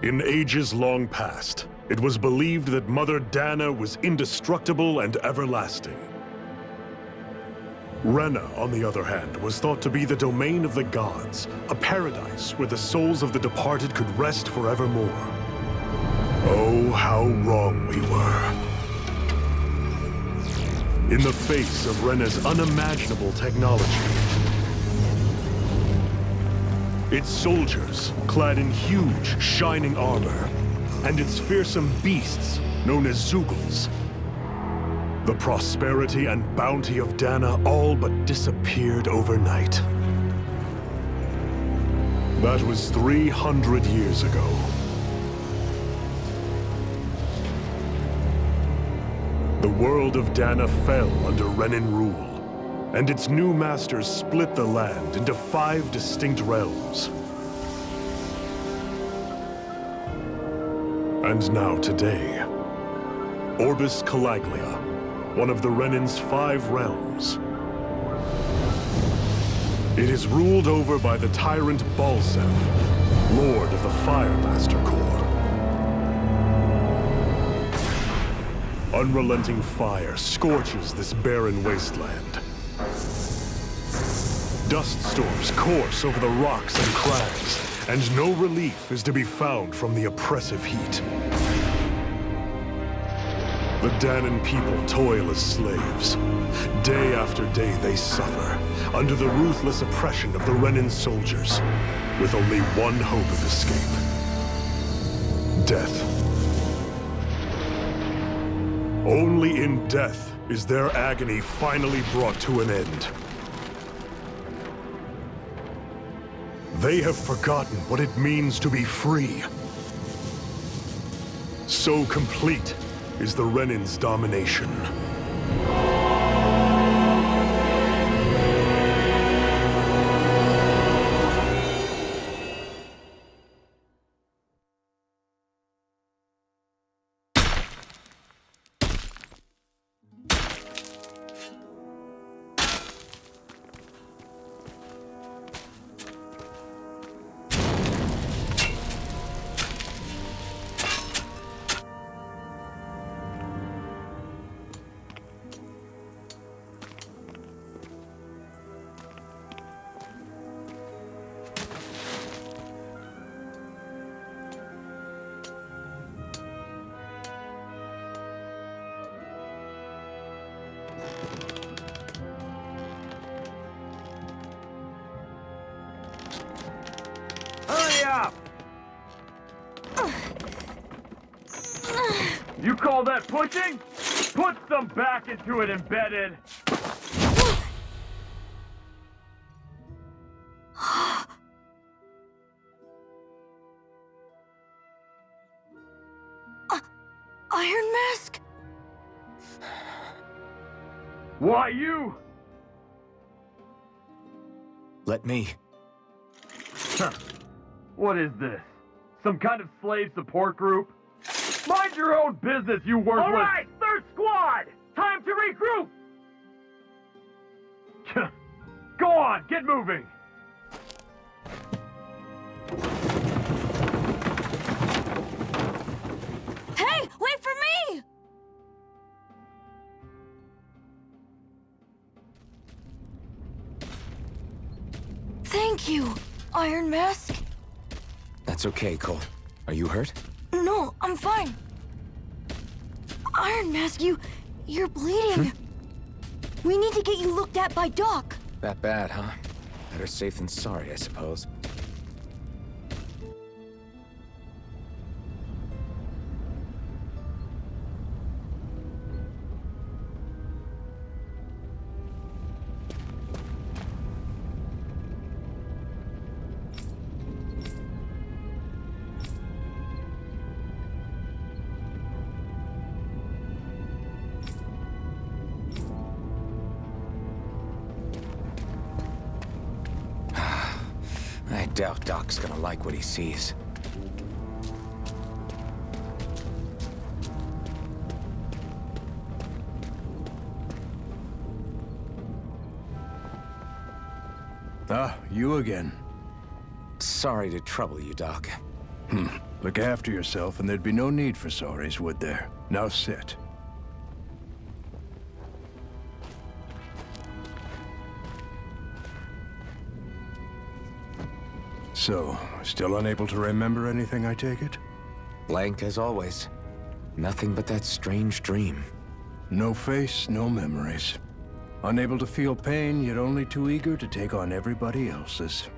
In ages long past, it was believed that Mother Dahna was indestructible and everlasting. Rena, on the other hand, was thought to be the domain of the gods, a paradise where the souls of the departed could rest forevermore. Oh, how wrong we were. In the face of Rena's unimaginable technology, its soldiers, clad in huge, shining armor, and its fearsome beasts, known as Zeugles, the prosperity and bounty of Dahna all but disappeared overnight. That was 300 years ago. The world of Dahna fell under Renan rule, and its new masters split the land into 5 distinct realms. And now today, Orbis Calaglia, one of the Renan's 5 realms. It is ruled over by the tyrant Balsef, Lord of the Firemaster Corps. Unrelenting fire scorches this barren wasteland. Dust storms course over the rocks and crags, and no relief is to be found from the oppressive heat. The Dahnan people toil as slaves. Day after day they suffer, under the ruthless oppression of the Renan soldiers, with only one hope of escape: death. Only in death is their agony finally brought to an end. They have forgotten what it means to be free. So complete is the Renan's domination. Hurry up! You call that pushing? Put some back into it, embedded! Iron Mask? Why you? Let me. Huh. What is this? Some kind of slave support group? Mind your own business, you worthless— All right, third squad! Time to regroup! Go on, get moving! Hey, wait for me! Thank you, Iron Mask. That's okay, Cole. Are you hurt? No, I'm fine. Iron Mask, you're bleeding. We need to get you looked at by Doc. That bad, huh? Better safe than sorry, I suppose. I doubt Doc's gonna like what he sees. Ah, you again. Sorry to trouble you, Doc. Look after yourself, and there'd be no need for sorries, would there? Now sit. So, still unable to remember anything, I take it? Blank as always. Nothing but that strange dream. No face, no memories. Unable to feel pain, yet only too eager to take on everybody else's.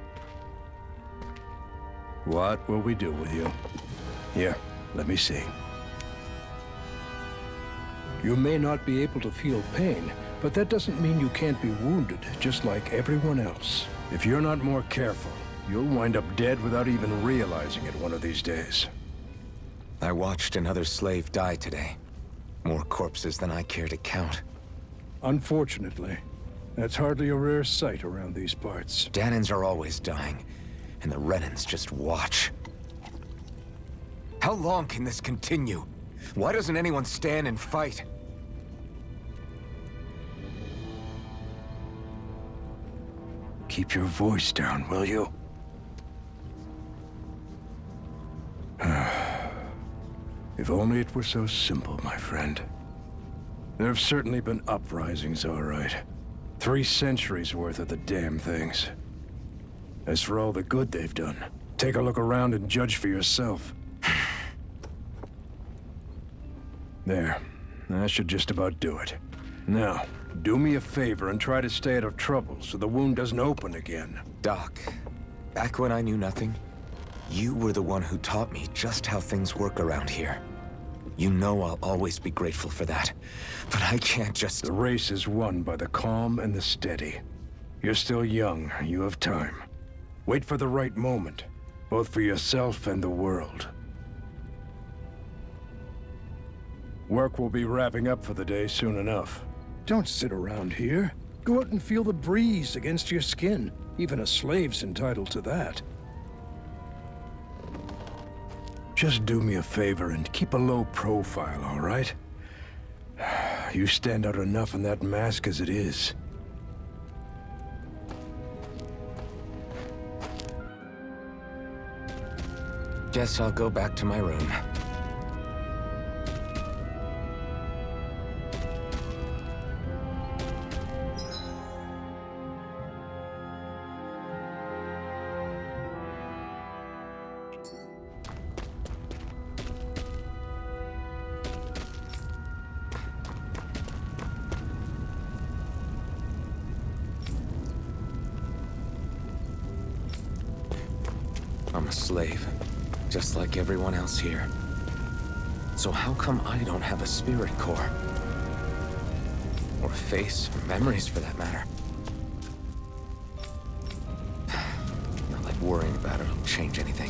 What will we do with you? Here, let me see. You may not be able to feel pain, but that doesn't mean you can't be wounded, just like everyone else. If you're not more careful, you'll wind up dead without even realizing it one of these days. I watched another slave die today. More corpses than I care to count. Unfortunately, that's hardly a rare sight around these parts. Dahnans are always dying, and the Renans just watch. How long can this continue? Why doesn't anyone stand and fight? Keep your voice down, will you? If only it were so simple, my friend. There have certainly been uprisings, all right. 3 centuries worth of the damn things. As for all the good they've done, take a look around and judge for yourself. There. That should just about do it. Now, do me a favor and try to stay out of trouble so the wound doesn't open again. Doc, back when I knew nothing, you were the one who taught me just how things work around here. You know I'll always be grateful for that, but I can't just... The race is won by the calm and the steady. You're still young, you have time. Wait for the right moment, both for yourself and the world. Work will be wrapping up for the day soon enough. Don't sit around here. Go out and feel the breeze against your skin. Even a slave's entitled to that. Just do me a favor and keep a low profile, all right? You stand out enough in that mask as it is. Guess I'll go back to my room. I'm a slave, just like everyone else here. So how come I don't have a spirit core? Or a face, or memories for that matter? Not like worrying about it will change anything.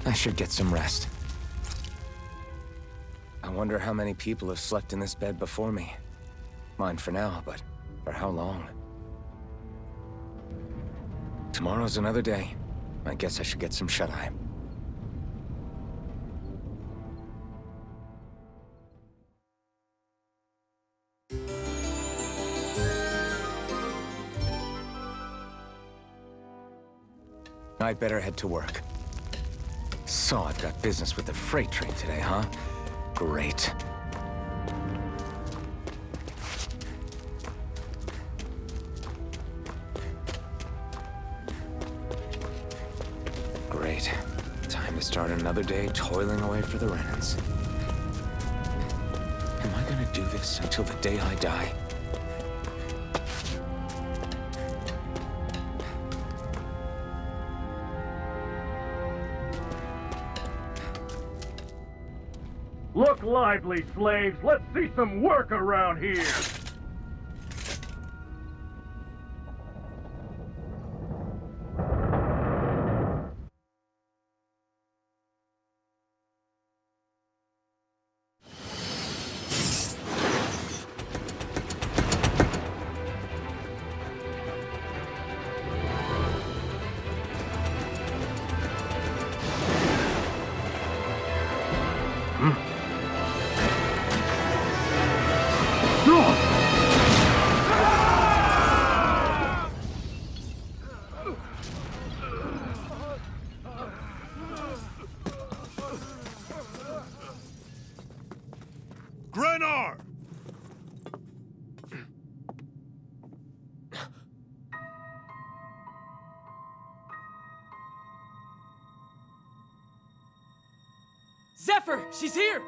I should get some rest. I wonder how many people have slept in this bed before me. Mine for now, but for how long? Tomorrow's another day. I guess I should get some shut-eye. I'd better head to work. So I've got business with the freight train today, huh? Great. Great. Time to start another day toiling away for the Renans. Am I gonna do this until the day I die? Look lively, slaves! Let's see some work around here! Grenar! Zephyr! She's here!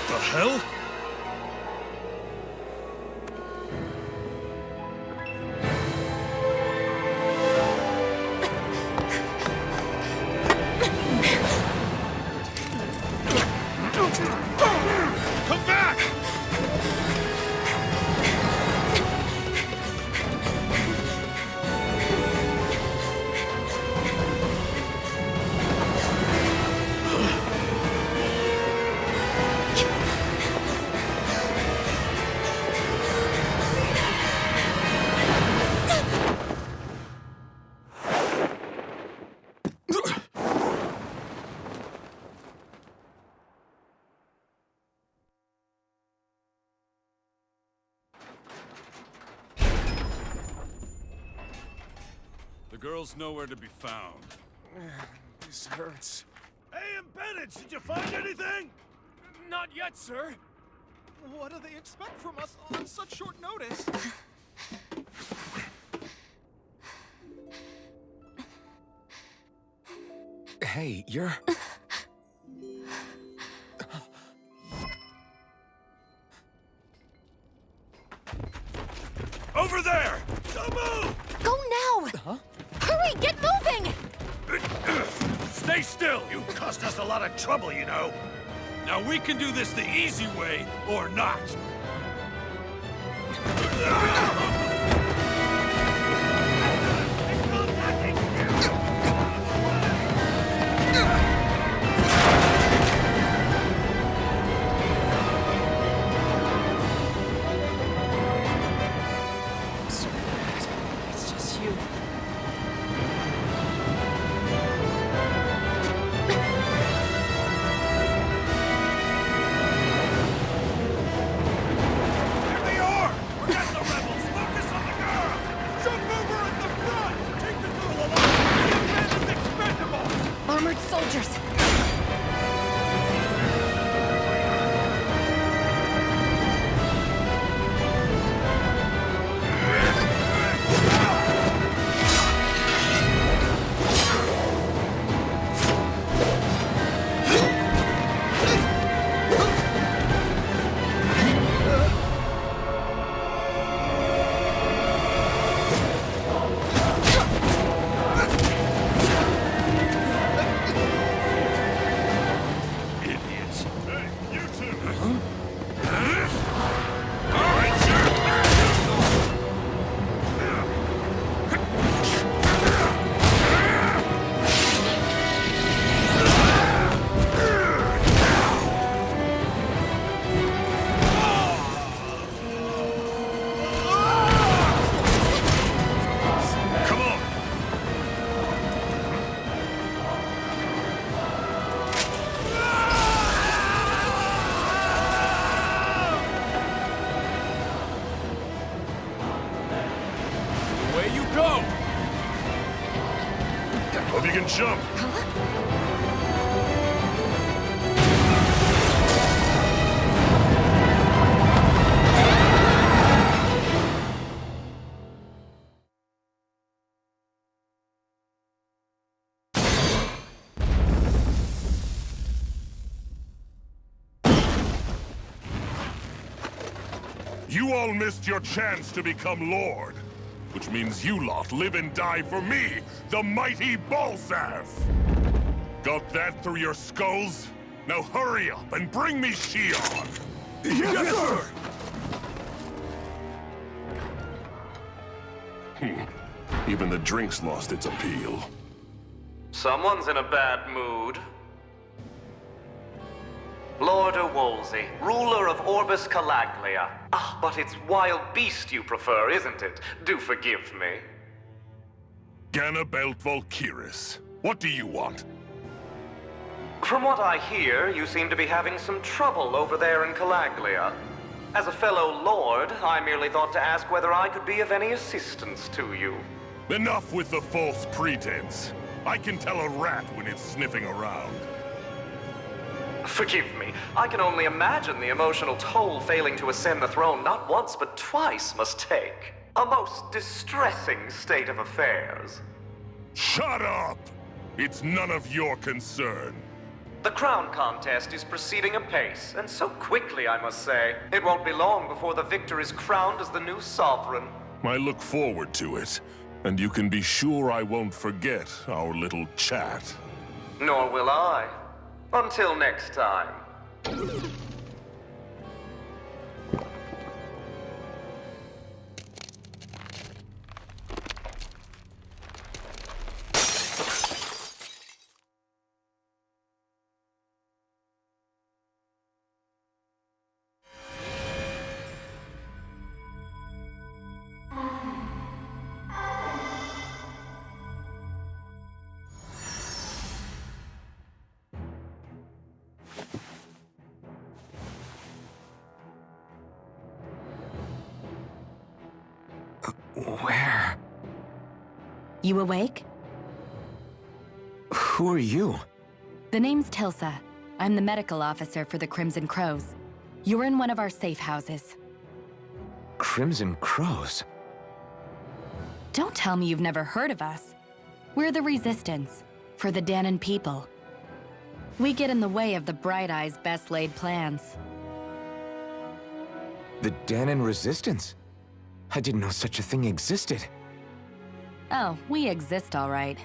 The hell? Come back! The girl's nowhere to be found. This hurts. Hey, embedded! Did you find anything? Not yet, sir! What do they expect from us on such short notice? Hey, you're... Over there! Don't move! Go now! Huh? Hurry, get moving! Stay still! You caused us a lot of trouble, you know. Now we can do this the easy way, or not. So bad. It's just you. Here they are! Forget the rebels! Focus on the girl! Jump over at the front! Take the girl alive! The man is expendable! Armored soldiers! Hope you can jump. You all missed your chance to become Lord. Which means you lot live and die for me, the mighty Balzav! Got that through your skulls? Now hurry up and bring me Shionne! Yes, sir! Even the drink's lost its appeal. Someone's in a bad mood. Lord Wolsey, ruler of Orbis Calaglia. Ah, but it's wild beast you prefer, isn't it? Do forgive me. Ganabelt Valkyris, what do you want? From what I hear, you seem to be having some trouble over there in Calaglia. As a fellow lord, I merely thought to ask whether I could be of any assistance to you. Enough with the false pretense. I can tell a rat when it's sniffing around. Forgive me. I can only imagine the emotional toll failing to ascend the throne not once but twice must take. A most distressing state of affairs. Shut up! It's none of your concern. The crown contest is proceeding apace, and so quickly, I must say. It won't be long before the victor is crowned as the new sovereign. I look forward to it, and you can be sure I won't forget our little chat. Nor will I. Until next time. Where? You awake? Who are you? The name's Tilsa. I'm the medical officer for the Crimson Crows. You're in one of our safe houses. Crimson Crows? Don't tell me you've never heard of us. We're the Resistance, for the Dahnan people. We get in the way of the Bright Eye's best-laid plans. The Dahnan Resistance? I didn't know such a thing existed. Oh, we exist all right.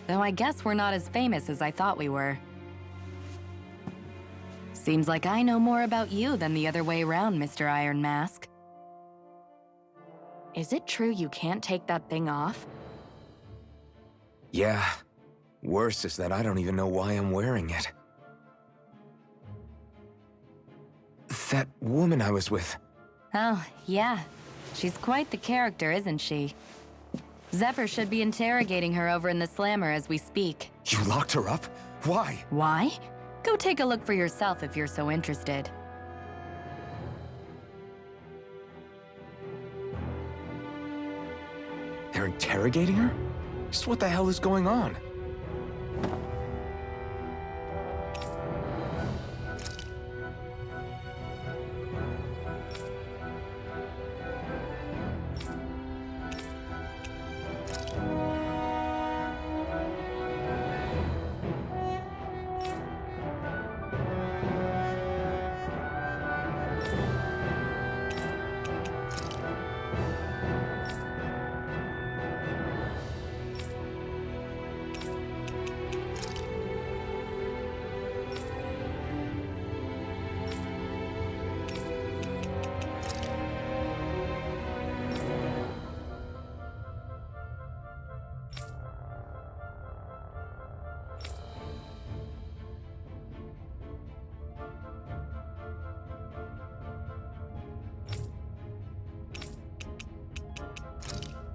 Though I guess we're not as famous as I thought we were. Seems like I know more about you than the other way around, Mr. Iron Mask. Is it true you can't take that thing off? Yeah. Worse is that I don't even know why I'm wearing it. That woman I was with. Oh, yeah. She's quite the character, isn't she? Zephyr should be interrogating her over in the Slammer as we speak. You locked her up? Why? Why? Go take a look for yourself if you're so interested. They're interrogating her? Just what the hell is going on?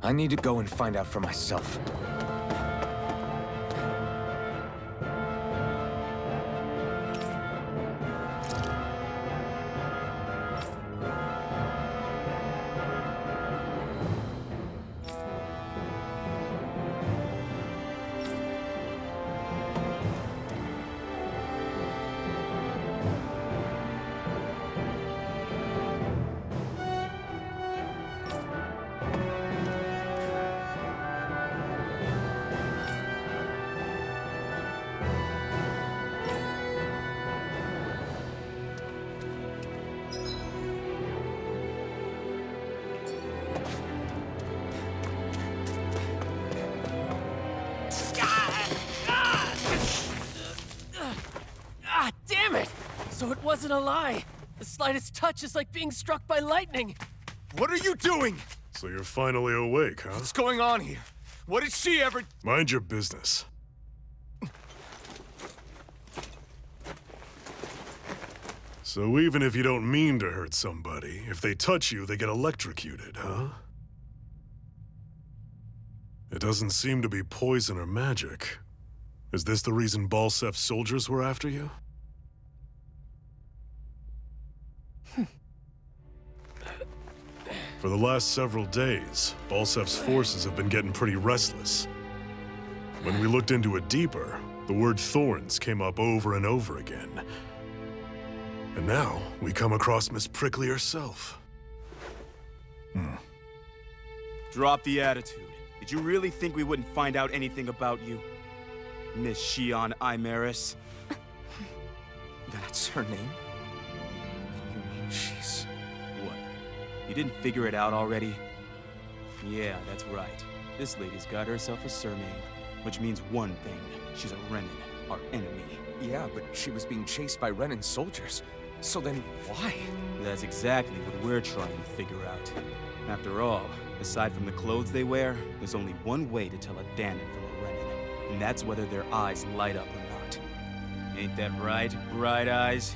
I need to go and find out for myself. So it wasn't a lie. The slightest touch is like being struck by lightning. What are you doing? So you're finally awake, huh? What's going on here? What did she ever... Mind your business. So even if you don't mean to hurt somebody, if they touch you, they get electrocuted, huh? It doesn't seem to be poison or magic. Is this the reason Balsef's soldiers were after you? For the last several days, Balsef's forces have been getting pretty restless. When we looked into it deeper, the word thorns came up over and over again. And now, we come across Miss Prickly herself. Drop the attitude. Did you really think we wouldn't find out anything about you? Miss Shionne Imaris? That's her name? You mean she's... What? You didn't figure it out already? Yeah, that's right. This lady's got herself a surname, which means one thing. She's a Renan, our enemy. Yeah, but she was being chased by Renan's soldiers. So then, why? That's exactly what we're trying to figure out. After all, aside from the clothes they wear, there's only one way to tell a Dahnan from a Renan, and that's whether their eyes light up or not. Ain't that right, Bright Eyes?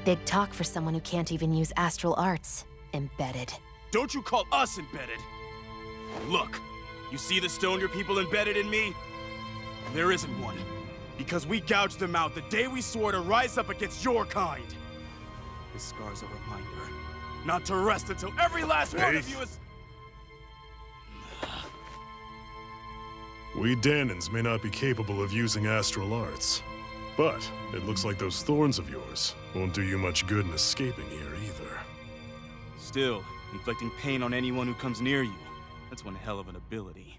Big talk for someone who can't even use astral arts. Embedded. Don't you call us embedded! Look, you see the stone your people embedded in me? There isn't one. Because we gouged them out the day we swore to rise up against your kind. This scar's a reminder, not to rest until every last one of you is... We Dahnans may not be capable of using astral arts, but it looks like those thorns of yours won't do you much good in escaping here either. Still, inflicting pain on anyone who comes near you, that's one hell of an ability.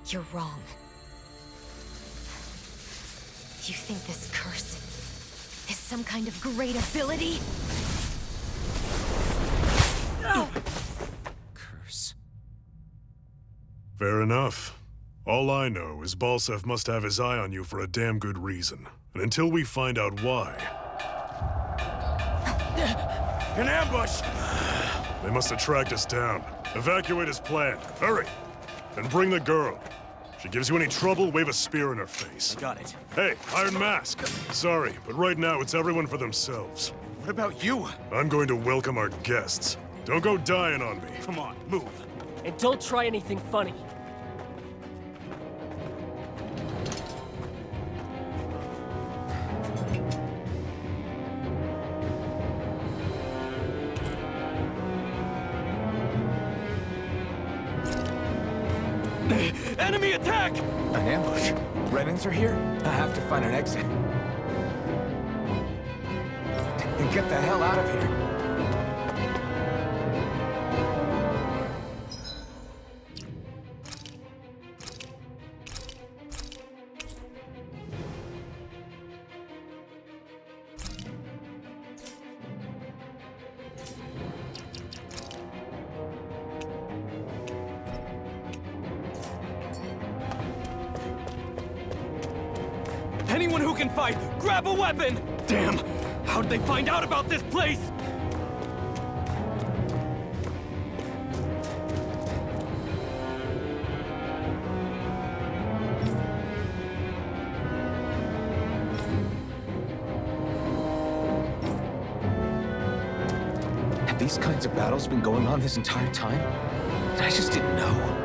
You're wrong. You think this curse is some kind of great ability? No! Curse. Fair enough. All I know is Balsef must have his eye on you for a damn good reason. And until we find out why... An ambush! They must have tracked us down. Evacuate as planned. Hurry! And bring the girl. She gives you any trouble, wave a spear in her face. I got it. Hey, Iron Mask. Sorry, but right now it's everyone for themselves. What about you? I'm going to welcome our guests. Don't go dying on me. Come on, move. And don't try anything funny. Enemy attack! An ambush? Renans are here? I have to find an exit. And get the hell out of here. Anyone who can fight, grab a weapon! Damn! How'd they find out about this place? Have these kinds of battles been going on this entire time? I just didn't know.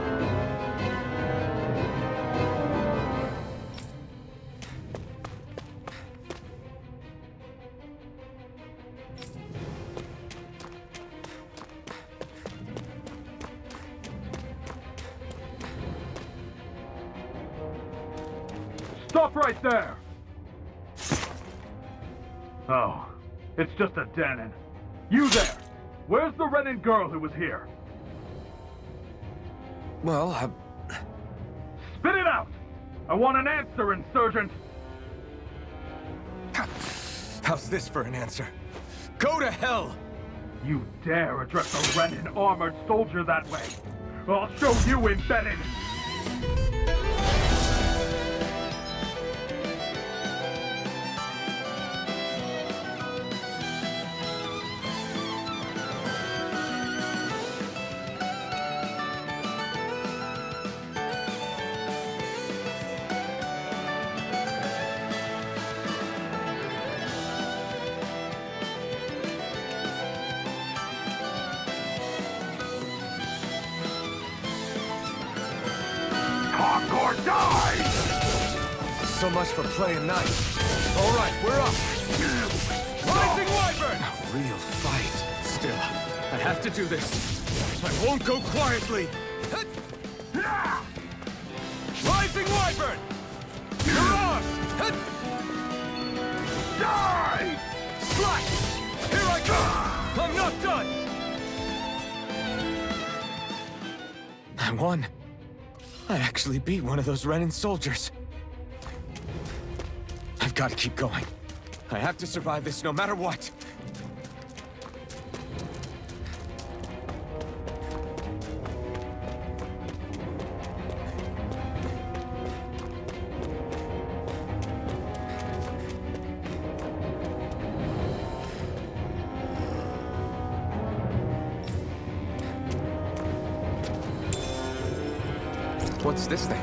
Stop right there! Oh, it's just a Dahnan. You there! Where's the Renan girl who was here? Well, Spit it out! I want an answer, insurgent! how's this for an answer? Go to hell! You dare address a Renan armored soldier that way? I'll show you embedded! Suck or die! So much for playing nice. All right, we're up. Rising Wyvern! A real fight. Still, I have to do this. I won't go quietly. Rising Wyvern! Mirage! Die! Slash! Here I come! I'm not done! I won. I actually beat one of those Renan soldiers. I've got to keep going. I have to survive this no matter what. What's this thing?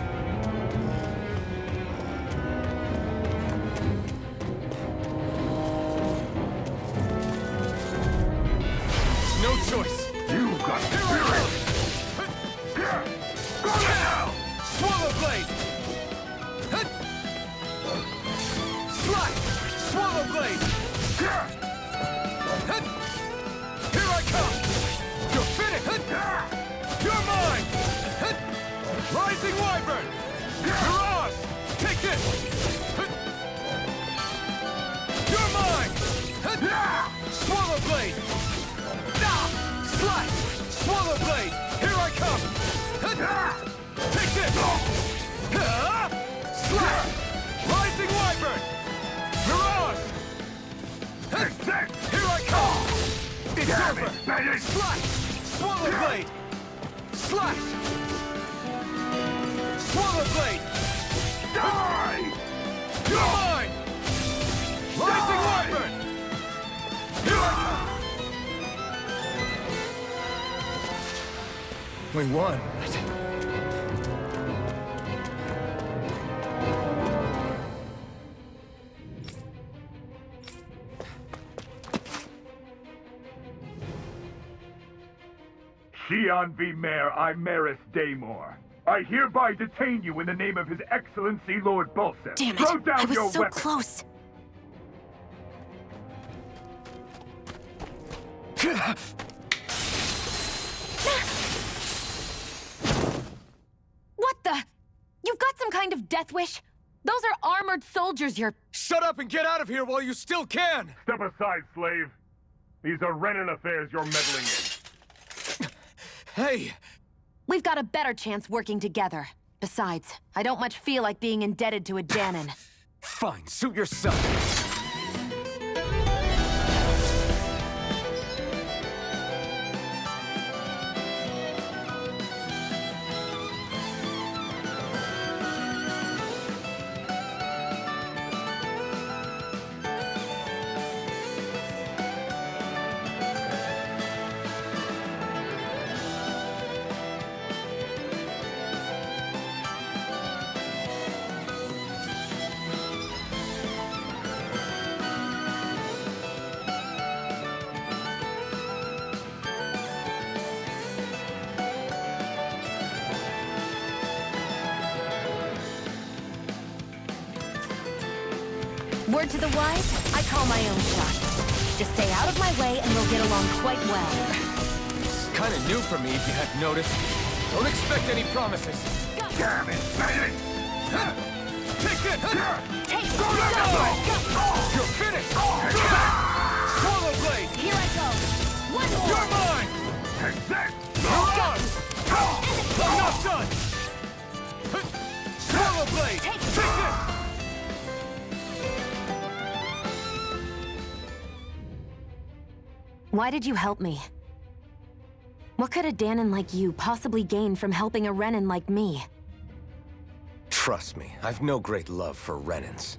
No choice! You got spirit! Go now! Swallow Blade! Slash! Swallow Blade! Here I come! You're finished! You're mine! Rising Wyvern! Mirage! Take this! You're mine! Swallow Blade! Slash! Swallow Blade! Here I come! Take this! Slash! Rising Wyvern! Mirage! Here I come! It's over! Slash! Swallow Blade! Slash! Swallow Blade! Die! You're mine! Rising Wyvern! Here I come! We won. Shionne v. Mayor Imaris Daymore. I hereby detain you in the name of His Excellency Lord Bolseth. Damn it! Throw down I was your so weapon. close. What the? You've got some kind of death wish? Those are armored soldiers you're... Shut up and get out of here while you still can! Step aside, slave. These are Renan affairs you're meddling in. Hey! We've got a better chance working together. Besides, I don't much feel like being indebted to a Danan. Fine, suit yourself. Word to the wise, I call my own shot. Just stay out of my way and we'll get along quite well. It's kind of new for me, if you hadn't noticed. Don't expect any promises. Damn it, Bennett! Take this! Take it! Go! You're finished! Swallow Blade! Here I go! One more! You're mine! Take that! Mirage! I'm not done! Swallow Blade! Take this! Why did you help me? What could a Danan like you possibly gain from helping a Renan like me? Trust me, I've no great love for Renans.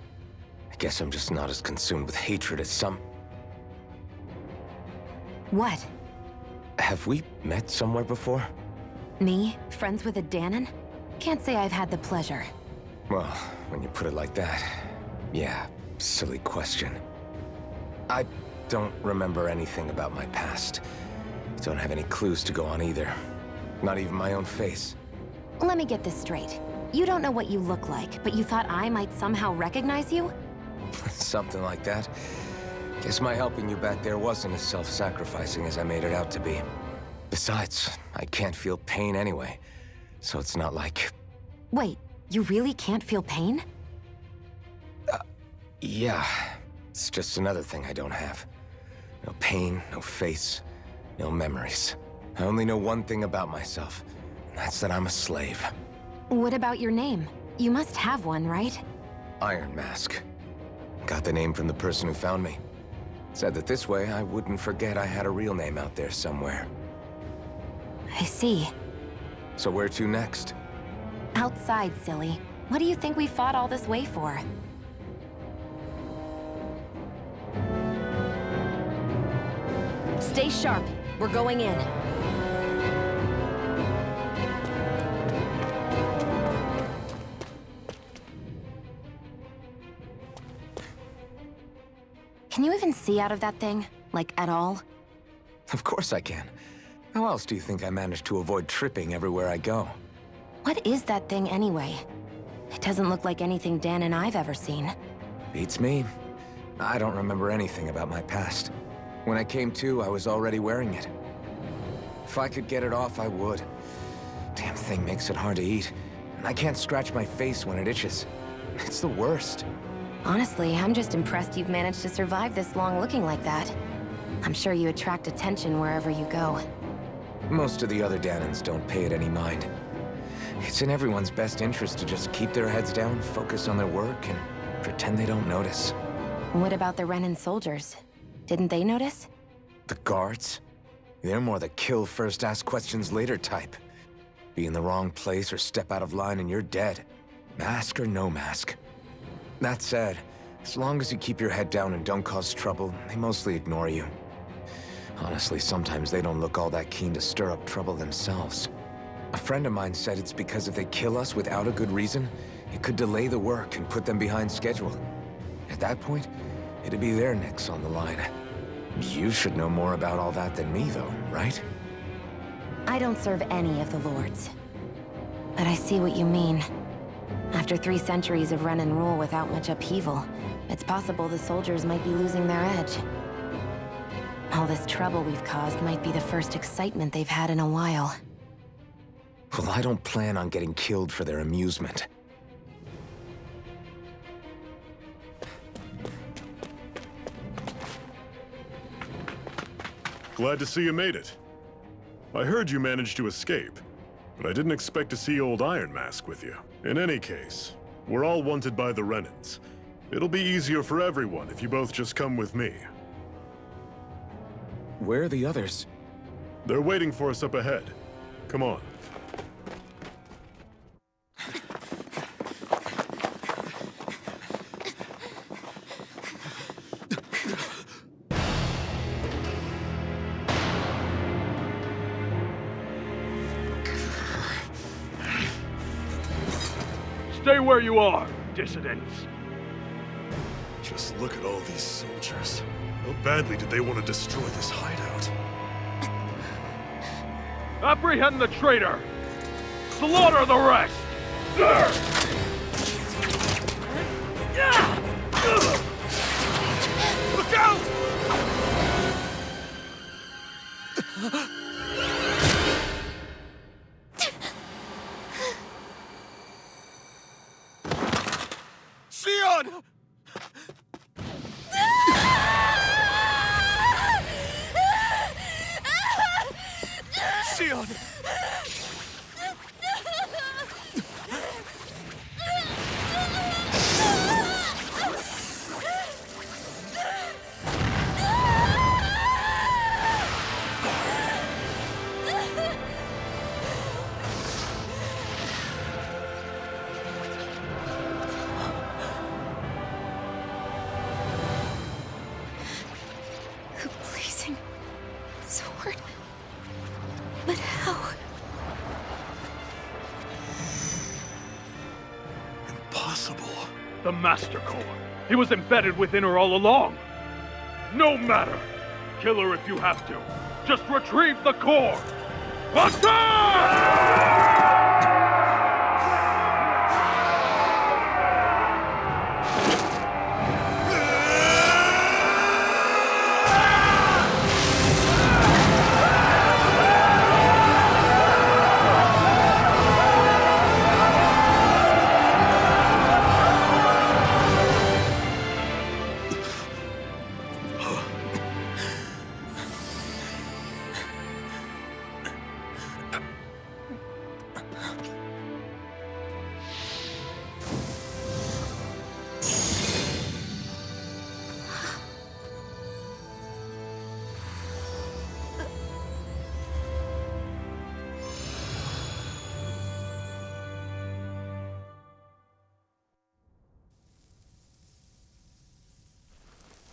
I guess I'm just not as consumed with hatred as some... What? Have we met somewhere before? Me? Friends with a Danan? Can't say I've had the pleasure. Well, when you put it like that, yeah, silly question. I don't remember anything about my past. Don't have any clues to go on either. Not even my own face. Let me get this straight. You don't know what you look like, but you thought I might somehow recognize you? Something like that. Guess my helping you back there wasn't as self-sacrificing as I made it out to be. Besides, I can't feel pain anyway, so it's not like... Wait, you really can't feel pain? Yeah. It's just another thing I don't have. No pain, no face, no memories. I only know one thing about myself, and that's that I'm a slave. What about your name? You must have one, right? Iron Mask. Got the name from the person who found me. Said that this way I wouldn't forget I had a real name out there somewhere. I see. So where to next? Outside, silly. What do you think we fought all this way for? Stay sharp. We're going in. Can you even see out of that thing? Like, at all? Of course I can. How else do you think I managed to avoid tripping everywhere I go? What is that thing anyway? It doesn't look like anything Dan and I've ever seen. Beats me. I don't remember anything about my past. When I came to, I was already wearing it. If I could get it off, I would. Damn thing makes it hard to eat, and I can't scratch my face when it itches. It's the worst. Honestly, I'm just impressed you've managed to survive this long looking like that. I'm sure you attract attention wherever you go. Most of the other Dahnans don't pay it any mind. It's in everyone's best interest to just keep their heads down, focus on their work, and pretend they don't notice. What about the Renan soldiers? Didn't they notice? The guards? They're more the kill first, ask questions later type. Be in the wrong place or step out of line and you're dead. Mask or no mask. That said, as long as you keep your head down and don't cause trouble, they mostly ignore you. Honestly, sometimes they don't look all that keen to stir up trouble themselves. A friend of mine said it's because if they kill us without a good reason, it could delay the work and put them behind schedule. At that point, it'd be their necks on the line. You should know more about all that than me, though, right? I don't serve any of the lords. But I see what you mean. After 3 centuries of Renan rule without much upheaval, it's possible the soldiers might be losing their edge. All this trouble we've caused might be the first excitement they've had in a while. Well, I don't plan on getting killed for their amusement. Glad to see you made it. I heard you managed to escape, but I didn't expect to see old Iron Mask with you. In any case, we're all wanted by the Renans. It'll be easier for everyone if you both just come with me. Where are the others? They're waiting for us up ahead. Come on. Stay where you are, dissidents. Just look at all these soldiers. How badly did they want to destroy this hideout? Apprehend the traitor! Slaughter the rest! Look out! Shionne! Shionne! Blazing sword. But how? Impossible. The Master Core. He was embedded within her all along. No matter. Kill her if you have to. Just retrieve the core. Attack!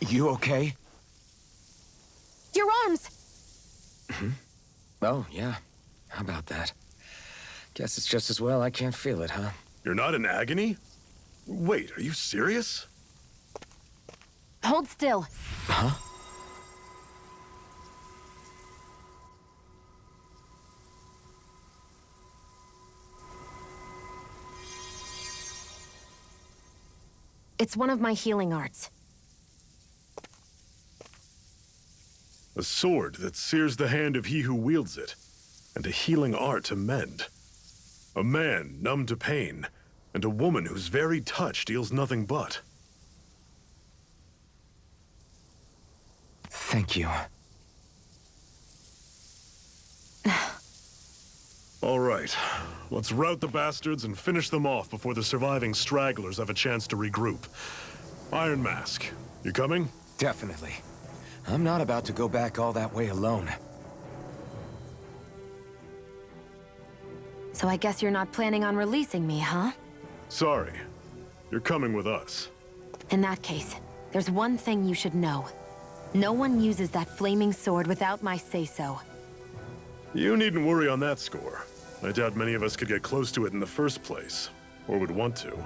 You okay? Your arms! Oh, yeah. How about that? Guess it's just as well I can't feel it, huh? You're not in agony? Wait, are you serious? Hold still. Huh? It's one of my healing arts. A sword that sears the hand of he who wields it, and a healing art to mend. A man numb to pain, and a woman whose very touch deals nothing but. Thank you. All right, let's rout the bastards and finish them off before the surviving stragglers have a chance to regroup. Iron Mask, you coming? Definitely. I'm not about to go back all that way alone. So I guess you're not planning on releasing me, huh? Sorry. You're coming with us. In that case, there's one thing you should know. No one uses that flaming sword without my say-so. You needn't worry on that score. I doubt many of us could get close to it in the first place, or would want to.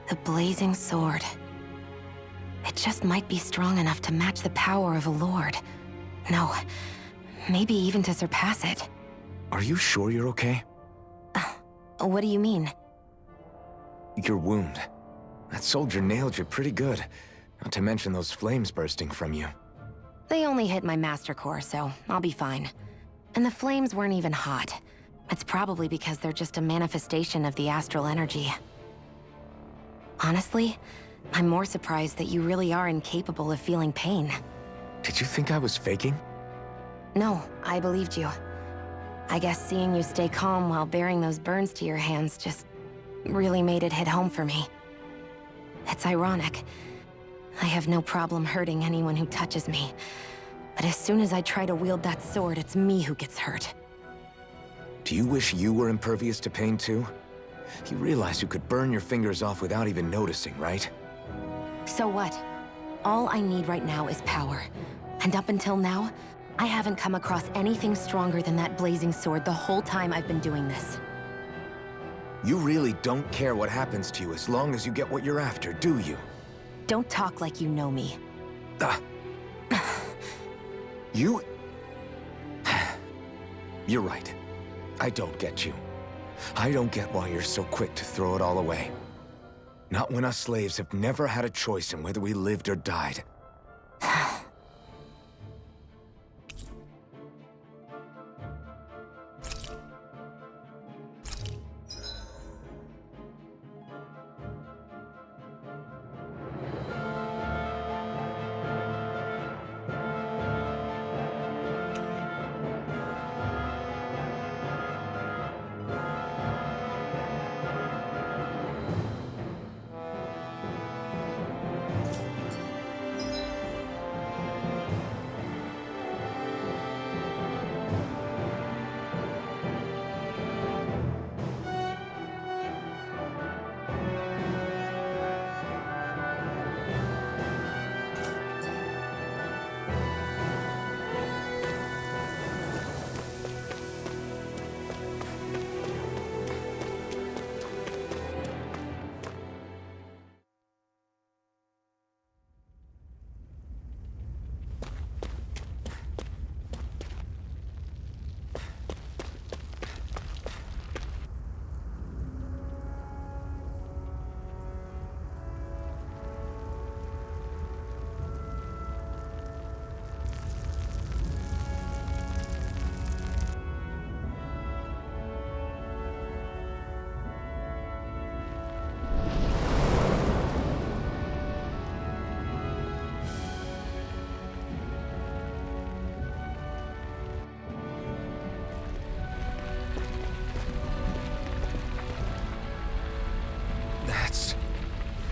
The blazing sword. It just might be strong enough to match the power of a lord. No, maybe even to surpass it. Are you sure you're okay? What do you mean? Your wound. That soldier nailed you pretty good. Not to mention those flames bursting from you. They only hit my master core, so I'll be fine. And the flames weren't even hot. It's probably because they're just a manifestation of the astral energy. Honestly, I'm more surprised that you really are incapable of feeling pain. Did you think I was faking? No, I believed you. I guess seeing you stay calm while bearing those burns to your hands just really made it hit home for me. It's ironic. I have no problem hurting anyone who touches me. But as soon as I try to wield that sword, it's me who gets hurt. Do you wish you were impervious to pain too? You realize you could burn your fingers off without even noticing, right? So what? All I need right now is power. And up until now, I haven't come across anything stronger than that blazing sword the whole time I've been doing this. You really don't care what happens to you as long as you get what you're after, do you? Don't talk like you know me. You... You're right. I don't get you. I don't get why you're so quick to throw it all away. Not when us slaves have never had a choice in whether we lived or died.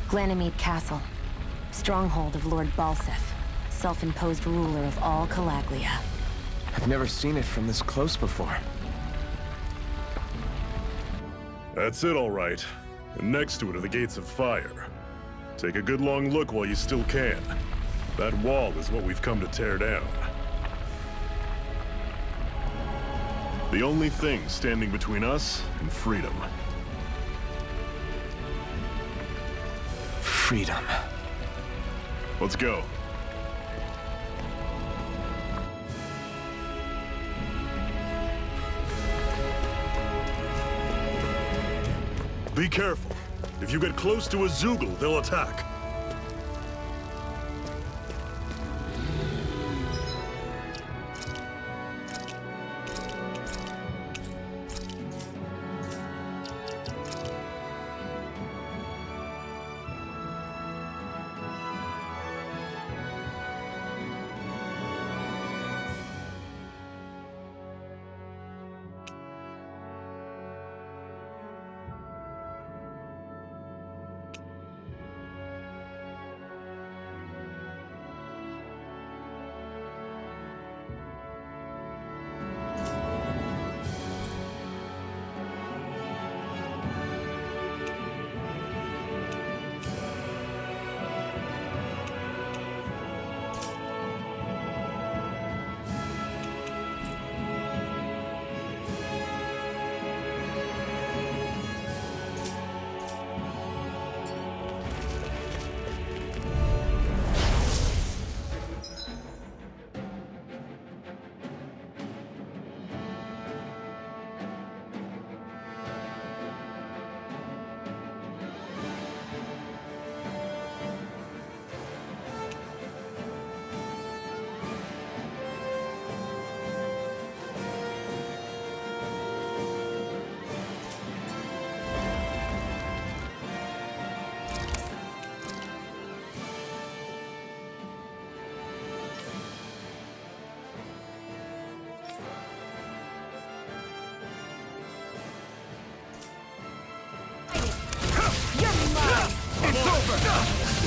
Ganymede Castle, stronghold of Lord Balsef, self-imposed ruler of all Calaglia. I've never seen it from this close before. That's it, all right. and next to it are the gates of fire. Take a good long look while you still can. That wall is what we've come to tear down. The only thing standing between us and freedom. Freedom. Let's go. Be careful. If you get close to a Zeugle, they'll attack.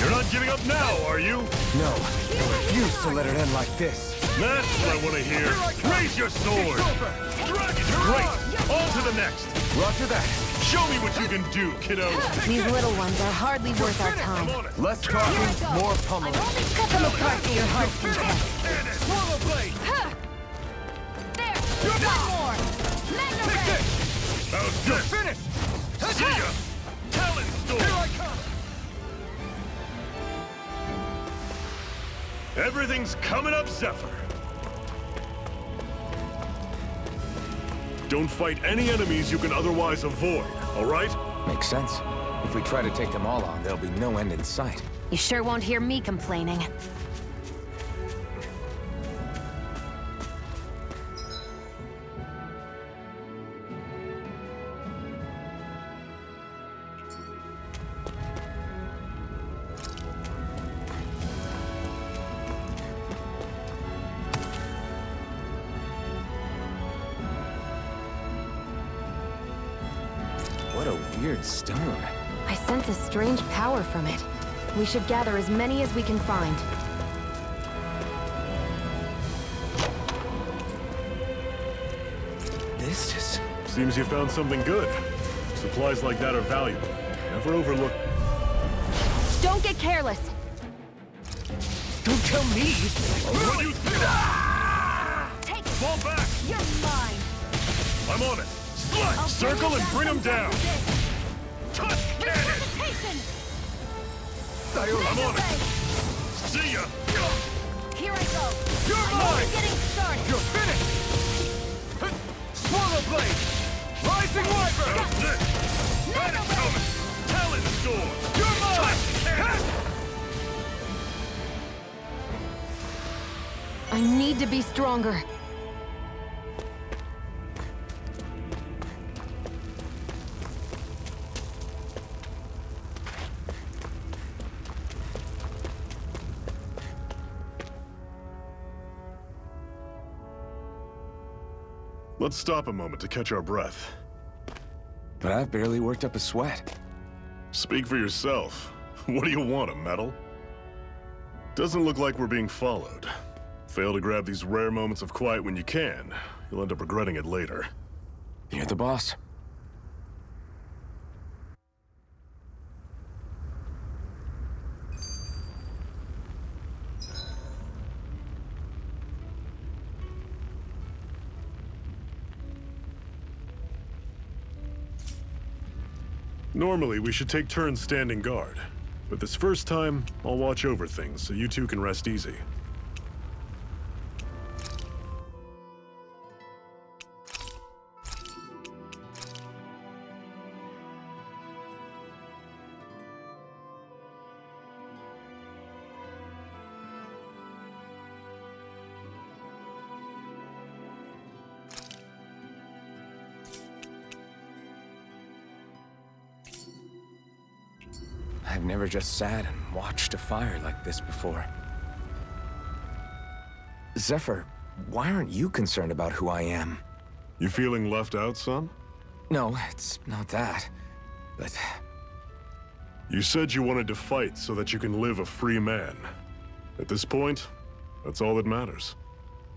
You're not giving up now, are you? No, I refuse to let it end like this. That's what I want to hear. Raise your sword! Dragon! Great! On to the next! Roger that. Show me what you can do, kiddo! These little ones are hardly worth our time. Less talking, more pummeling. I've only cut them apart for your heart's content. Swallow blade! There! One more! Mega Ray! How's You're this? finished! See ya! Talon Storm! Here I come! Everything's coming up, Zephyr! Don't fight any enemies you can otherwise avoid, all right? Makes sense. If we try to take them all on, there'll be no end in sight. You sure won't hear me complaining. What a weird stone. I sense a strange power from it. We should gather as many as we can find. This is... Seems you found something good. Supplies like that are valuable. Never overlook... Don't get careless! Don't tell me! What you think? Take it! Fall back! You're mine! I'm on it! Slide! Circle and bring them down! Touch cannon! I'm on it! See ya! Here I go! You're I'm mine! only getting started! You're finished! Swallow blade! Rising wyvern! How's this? That is coming! Talon Storm! You're mine! Touch cannon! I need to be stronger. Let's stop a moment to catch our breath. But I've barely worked up a sweat. Speak for yourself. What do you want, a medal? Doesn't look like we're being followed. Fail to grab these rare moments of quiet when you can, you'll end up regretting it later. You're the boss. Normally, we should take turns standing guard. But this first time, I'll watch over things so you two can rest easy. I've never just sat and watched a fire like this before. Zephyr, why aren't you concerned about who I am? You feeling left out, son? No, it's not that. But... You said you wanted to fight so that you can live a free man. At this point, that's all that matters.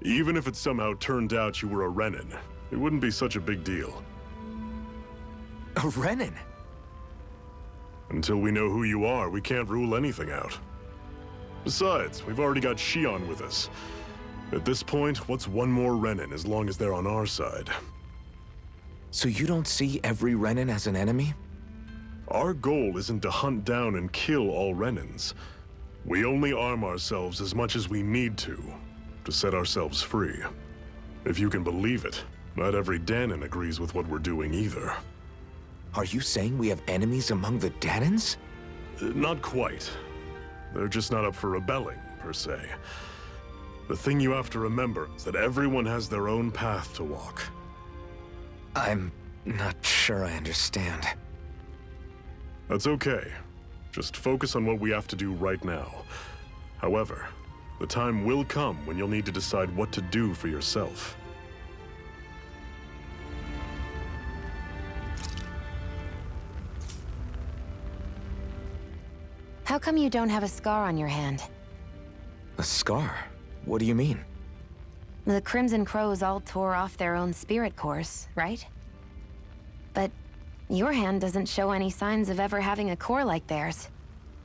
Even if it somehow turned out you were a Renin, it wouldn't be such a big deal. A Renin? Until we know who you are, we can't rule anything out. Besides, we've already got Shionne with us. At this point, what's one more Renin as long as they're on our side? So you don't see every Renin as an enemy? Our goal isn't to hunt down and kill all Renins. We only arm ourselves as much as we need to set ourselves free. If you can believe it, not every Dahnan agrees with what we're doing either. Are you saying we have enemies among the Dahnans? Not quite. They're just not up for rebelling, per se. The thing you have to remember is that everyone has their own path to walk. I'm not sure I understand. That's okay. Just focus on what we have to do right now. However, the time will come when you'll need to decide what to do for yourself. How come you don't have a scar on your hand? A scar? What do you mean? The Crimson Crows all tore off their own spirit cores, right? But your hand doesn't show any signs of ever having a core like theirs.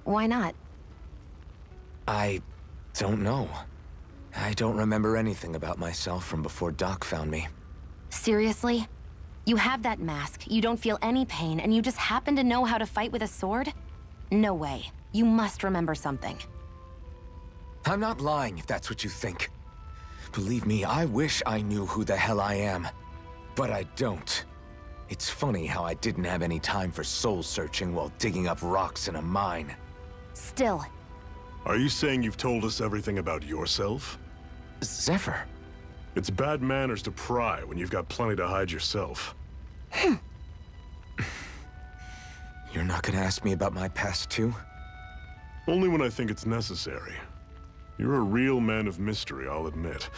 Why not? I don't know. I don't remember anything about myself from before Doc found me. Seriously? You have that mask, you don't feel any pain, and you just happen to know how to fight with a sword? No way. You must remember something. I'm not lying if that's what you think. Believe me, I wish I knew who the hell I am. But I don't. It's funny how I didn't have any time for soul-searching while digging up rocks in a mine. Still. Are you saying you've told us everything about yourself? Zephyr. It's bad manners to pry when you've got plenty to hide yourself. You're not gonna ask me about my past too? Only when I think it's necessary. You're a real man of mystery, I'll admit.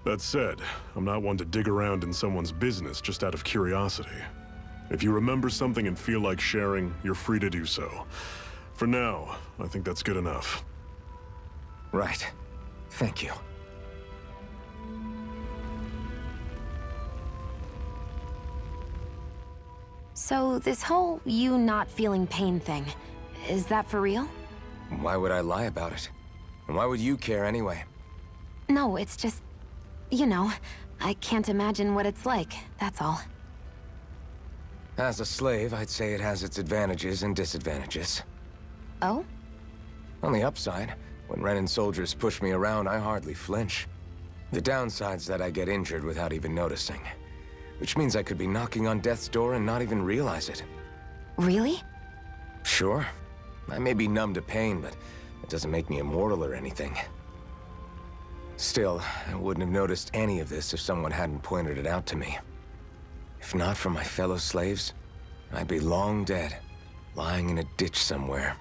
That said, I'm not one to dig around in someone's business just out of curiosity. If you remember something and feel like sharing, you're free to do so. For now, I think that's good enough. Right. Thank you. So, this whole you not feeling pain thing, is that for real? Why would I lie about it? And why would you care anyway? No, it's just... you know, I can't imagine what it's like, that's all. As a slave, I'd say it has its advantages and disadvantages. Oh? On the upside, when Renin soldiers push me around, I hardly flinch. The downside's that I get injured without even noticing. Which means I could be knocking on death's door and not even realize it. Really? Sure. I may be numb to pain, but it doesn't make me immortal or anything. Still, I wouldn't have noticed any of this if someone hadn't pointed it out to me. If not for my fellow slaves, I'd be long dead, lying in a ditch somewhere.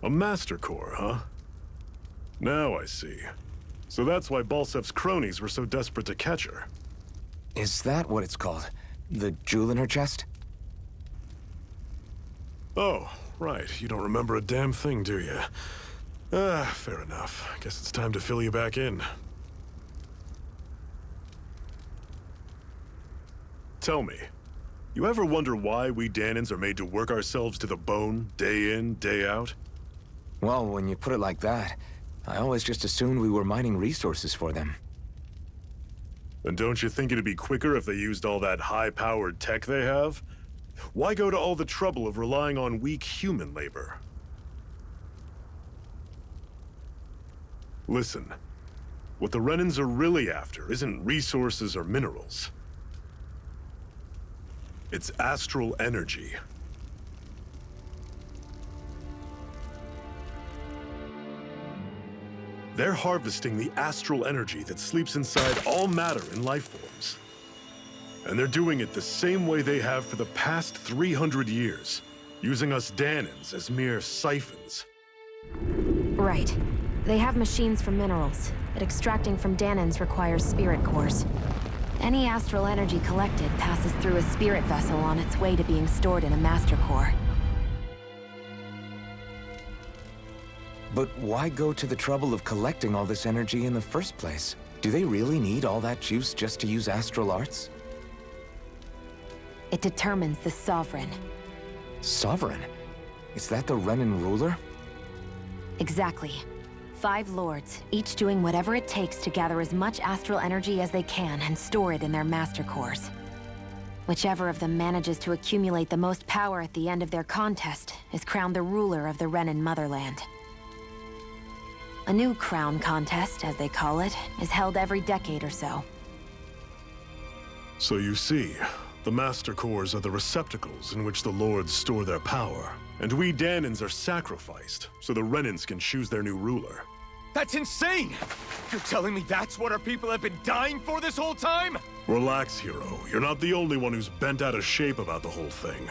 A Master Core, huh? Now I see. So that's why Balsef's cronies were so desperate to catch her. Is that what it's called? The jewel in her chest? Oh, right. You don't remember a damn thing, do you? Fair enough. Guess it's time to fill you back in. Tell me, you ever wonder why we Dahnans are made to work ourselves to the bone, day in, day out? Well, when you put it like that, I always just assumed we were mining resources for them. And don't you think it'd be quicker if they used all that high-powered tech they have? Why go to all the trouble of relying on weak human labor? Listen, what the Renans are really after isn't resources or minerals. It's astral energy. They're harvesting the astral energy that sleeps inside all matter in life forms. And they're doing it the same way they have for the past 300 years, using us Dahnans as mere siphons. Right. They have machines for minerals, but extracting from Dahnans requires spirit cores. Any astral energy collected passes through a spirit vessel on its way to being stored in a master core. But why go to the trouble of collecting all this energy in the first place? Do they really need all that juice just to use astral arts? It determines the Sovereign. Sovereign? Is that the Renan ruler? Exactly. 5 lords, each doing whatever it takes to gather as much astral energy as they can and store it in their master cores. Whichever of them manages to accumulate the most power at the end of their contest is crowned the ruler of the Renan motherland. A new crown contest, as they call it, is held every decade or so. So you see, the master cores are the receptacles in which the lords store their power. And we Dahnans are sacrificed, so the Renans can choose their new ruler. That's insane! You're telling me that's what our people have been dying for this whole time? Relax, hero. You're not the only one who's bent out of shape about the whole thing.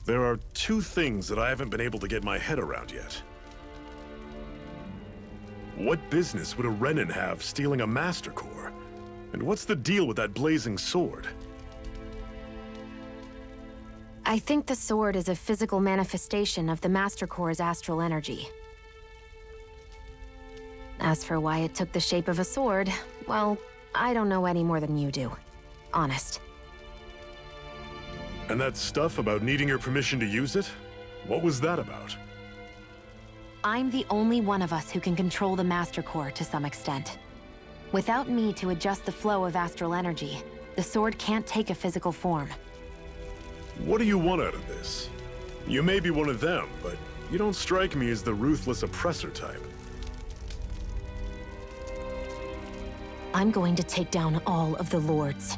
There are 2 things that I haven't been able to get my head around yet. What business would a Renan have stealing a master core? And what's the deal with that blazing sword? I think the sword is a physical manifestation of the Master Core's astral energy. As for why it took the shape of a sword, well, I don't know any more than you do. Honest. And that stuff about needing your permission to use it? What was that about? I'm the only one of us who can control the Master Core to some extent. Without me to adjust the flow of astral energy, the sword can't take a physical form. What do you want out of this? You may be one of them, but you don't strike me as the ruthless oppressor type. I'm going to take down all of the lords.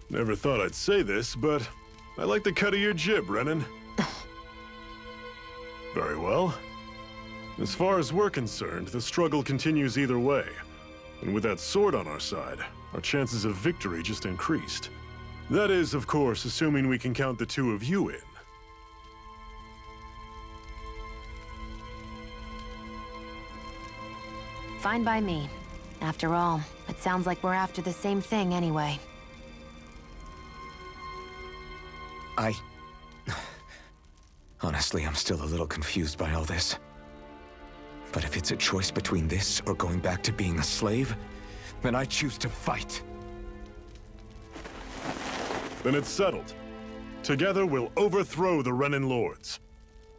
Never thought I'd say this, but I like the cut of your jib, Renan. Very well. As far as we're concerned, the struggle continues either way. And with that sword on our side, our chances of victory just increased. That is, of course, assuming we can count the 2 of you in. Fine by me. After all, it sounds like we're after the same thing anyway. Honestly, I'm still a little confused by all this. But if it's a choice between this or going back to being a slave, then I choose to fight. Then it's settled. Together, we'll overthrow the Renan lords.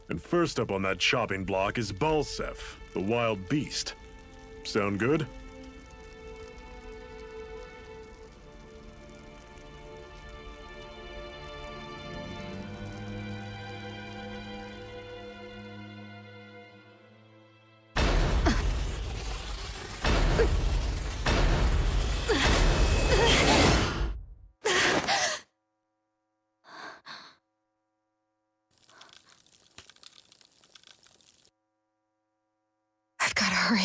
And first up on that chopping block is Balsef, the wild beast. Sound good? I've gotta hurry.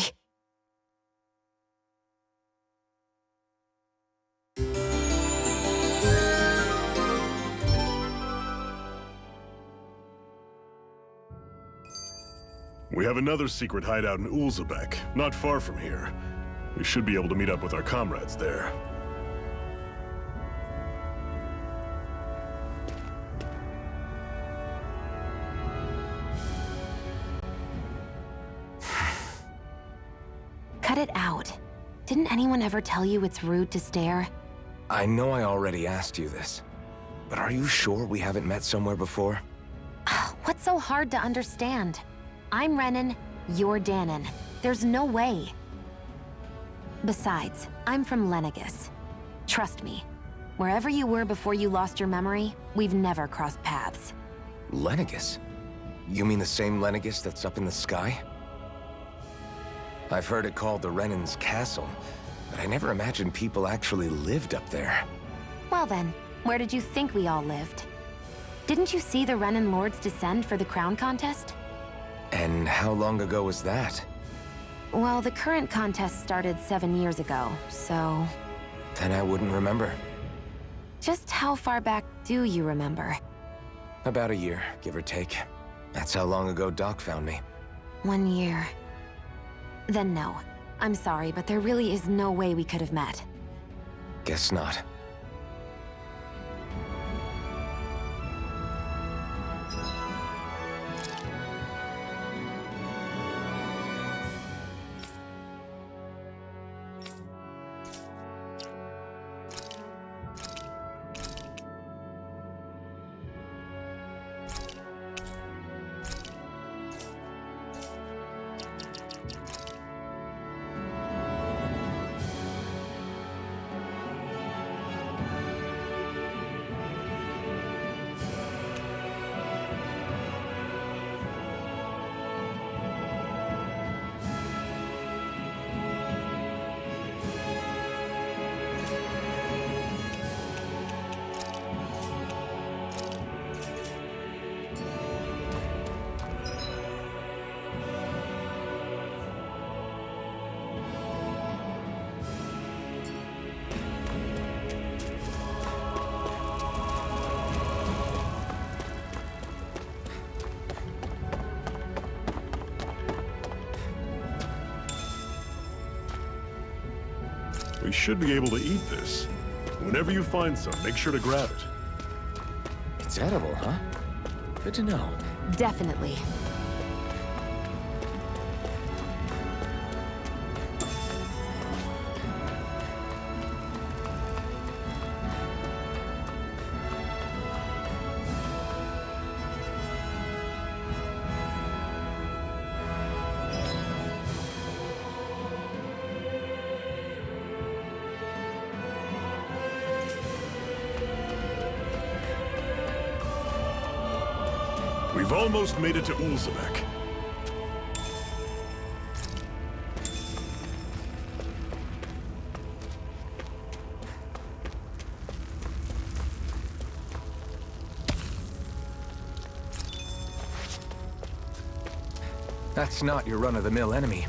We have another secret hideout in Ulzebek, not far from here. We should be able to meet up with our comrades there. Didn't anyone ever tell you it's rude to stare? I know I already asked you this, but are you sure we haven't met somewhere before? What's so hard to understand? I'm Renan, you're Dahnan. There's no way. Besides, I'm from Lenegis. Trust me, wherever you were before you lost your memory, we've never crossed paths. Lenegis? You mean the same Lenegis that's up in the sky? I've heard it called the Renan's Castle, but I never imagined people actually lived up there. Well then, where did you think we all lived? Didn't you see the Renan Lords descend for the crown contest? And how long ago was that? Well, the current contest started 7 years ago, so... Then I wouldn't remember. Just how far back do you remember? About a year, give or take. That's how long ago Doc found me. 1 year. Then no. I'm sorry, but there really is no way we could have met. Guess not. We should be able to eat this. Whenever you find some, make sure to grab it. It's edible, huh? Good to know. Definitely. We've almost made it to Ulzebek. That's not your run-of-the-mill enemy.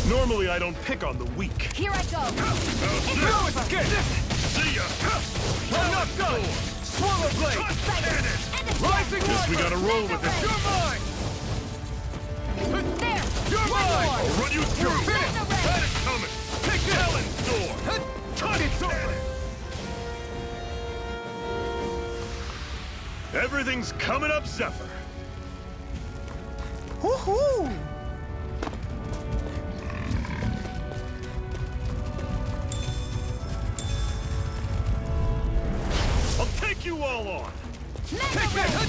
Normally, I don't pick on the weak. Here I go. It's good. See ya! I'm not done. Swallow blade. Rising Guess we gotta roll with it. You're mine. There. You're mine. I'll run you through. That is coming. Take this. Talon's door. It's over. Everything's coming up, Zephyr. Woohoo! I'll take you all on. Take it.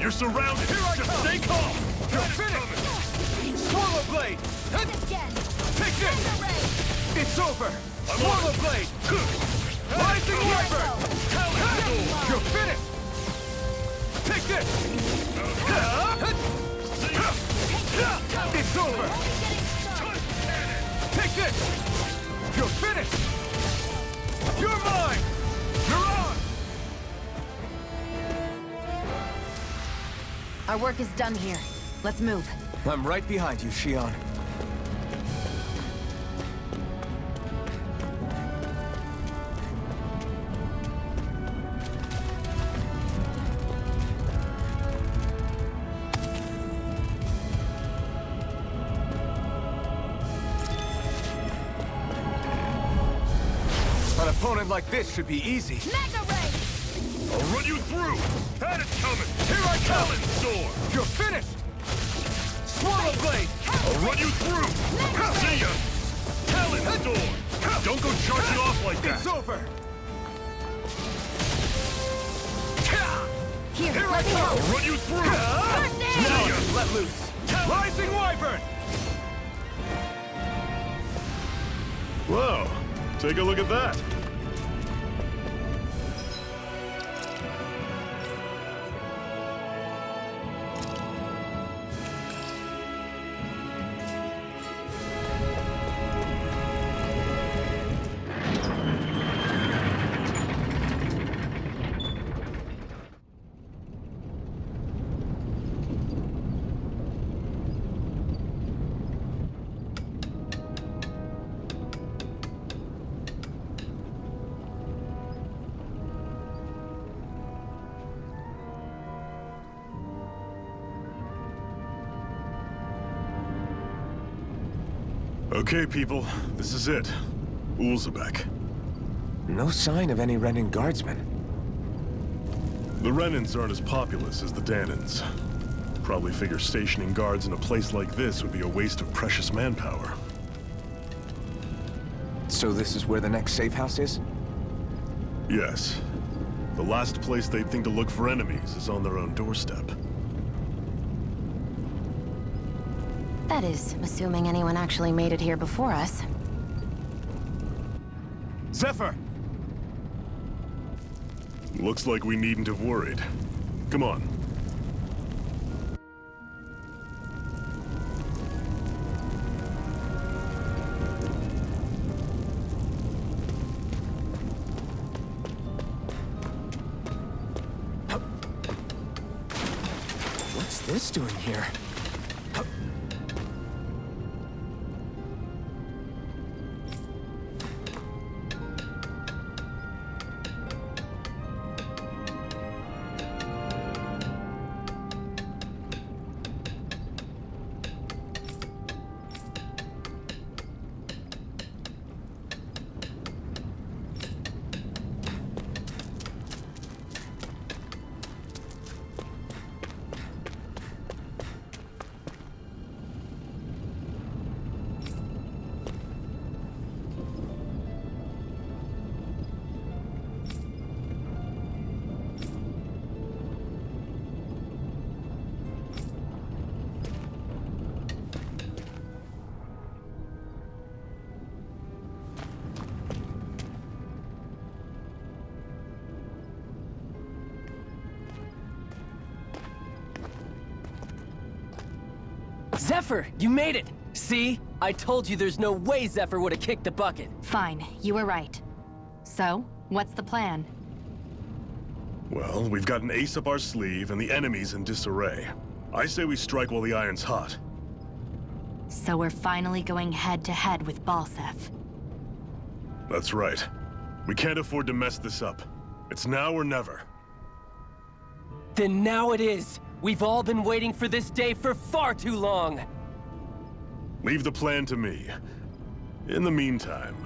You're surrounded. Just stay calm. You're finished. Swallow blade. Take this. It's over. Swallow blade. Rising Viper. You're finished. Take this. It's over. Take this. You're finished. You're mine. You're on. Our work is done here. Let's move. I'm right behind you, Shionne. opponent like this should be easy. Mega Ray! I'll run you through! Had it coming! Here I come! Talon Sword! You're finished! Swallow Blade! I'll run you through! See ya! Talon Sword! Don't go charging off like that! It's over! Here, Here I let me come! help. I'll run you through! Now it's let loose! Rising Wyvern! Whoa! Take a look at that! Okay, people, this is it. Ulzebek. No sign of any Renan guardsmen. The Renans aren't as populous as the Dahnans. Probably figure stationing guards in a place like this would be a waste of precious manpower. So this is where the next safe house is? Yes. The last place they'd think to look for enemies is on their own doorstep. That is, assuming anyone actually made it here before us. Zephyr! Looks like we needn't have worried. Come on. What's this doing here? Zephyr, you made it! See? I told you there's no way Zephyr would have kicked the bucket. Fine, you were right. So, what's the plan? Well, we've got an ace up our sleeve, and the enemy's in disarray. I say we strike while the iron's hot. So we're finally going head-to-head with Balsef. That's right. We can't afford to mess this up. It's now or never. Then now it is! We've all been waiting for this day for far too long! Leave the plan to me. In the meantime...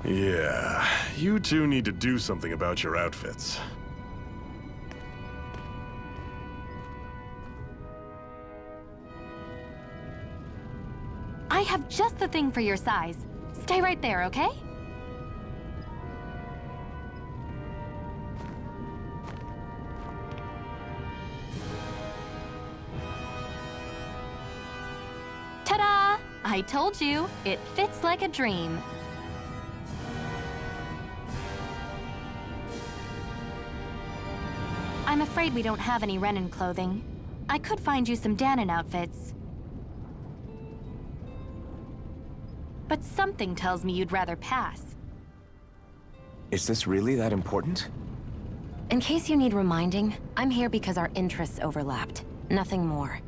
yeah, you two need to do something about your outfits. I have just the thing for your size. Stay right there, okay? Ta-da! I told you, it fits like a dream. I'm afraid we don't have any Renan clothing. I could find you some Dahnan outfits. But something tells me you'd rather pass. Is this really that important? In case you need reminding, I'm here because our interests overlapped. Nothing more.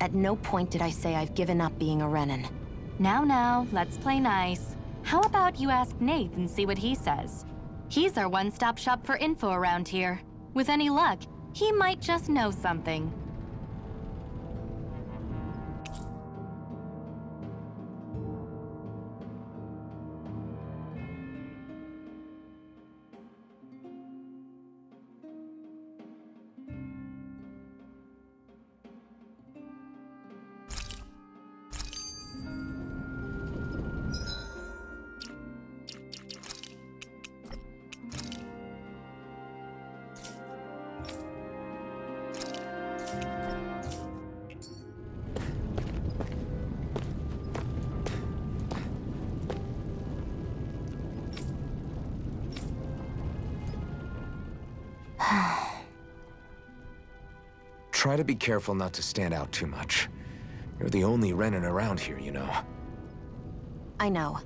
At no point did I say I've given up being a Renan. Now, let's play nice. How about you ask Nate and see what he says? He's our one-stop shop for info around here. With any luck, he might just know something. Try to be careful not to stand out too much. You're the only Renan around here, you know. I know.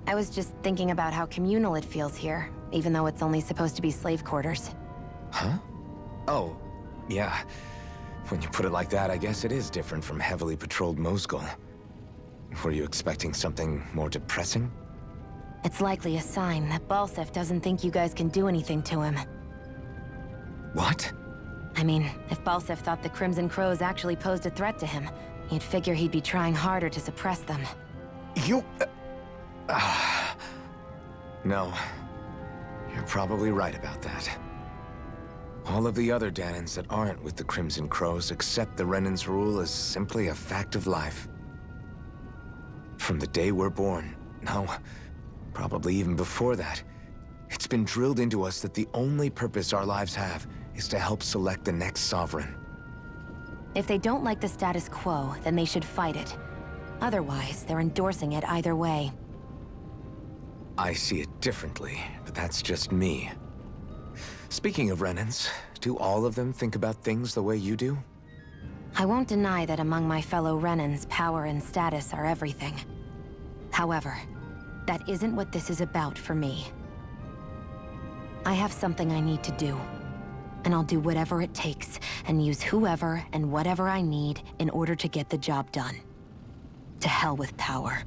I was just thinking about how communal it feels here, even though it's only supposed to be slave quarters. Huh? Oh, yeah. When you put it like that, I guess it is different from heavily patrolled Mosgul. Were you expecting something more depressing? It's likely a sign that Balsef doesn't think you guys can do anything to him. What? I mean, if Balsef thought the Crimson Crows actually posed a threat to him, you'd figure he'd be trying harder to suppress them. You... No. You're probably right about that. All of the other Dahnans that aren't with the Crimson Crows accept the Renan's rule as simply a fact of life. From the day we're born, no, probably even before that, it's been drilled into us that the only purpose our lives have is to help select the next sovereign. If they don't like the status quo, then they should fight it. Otherwise, they're endorsing it either way. I see it differently, but that's just me. Speaking of Renans, do all of them think about things the way you do? I won't deny that among my fellow Renans, power and status are everything. However, that isn't what this is about for me. I have something I need to do, and I'll do whatever it takes, and use whoever and whatever I need in order to get the job done. To hell with power.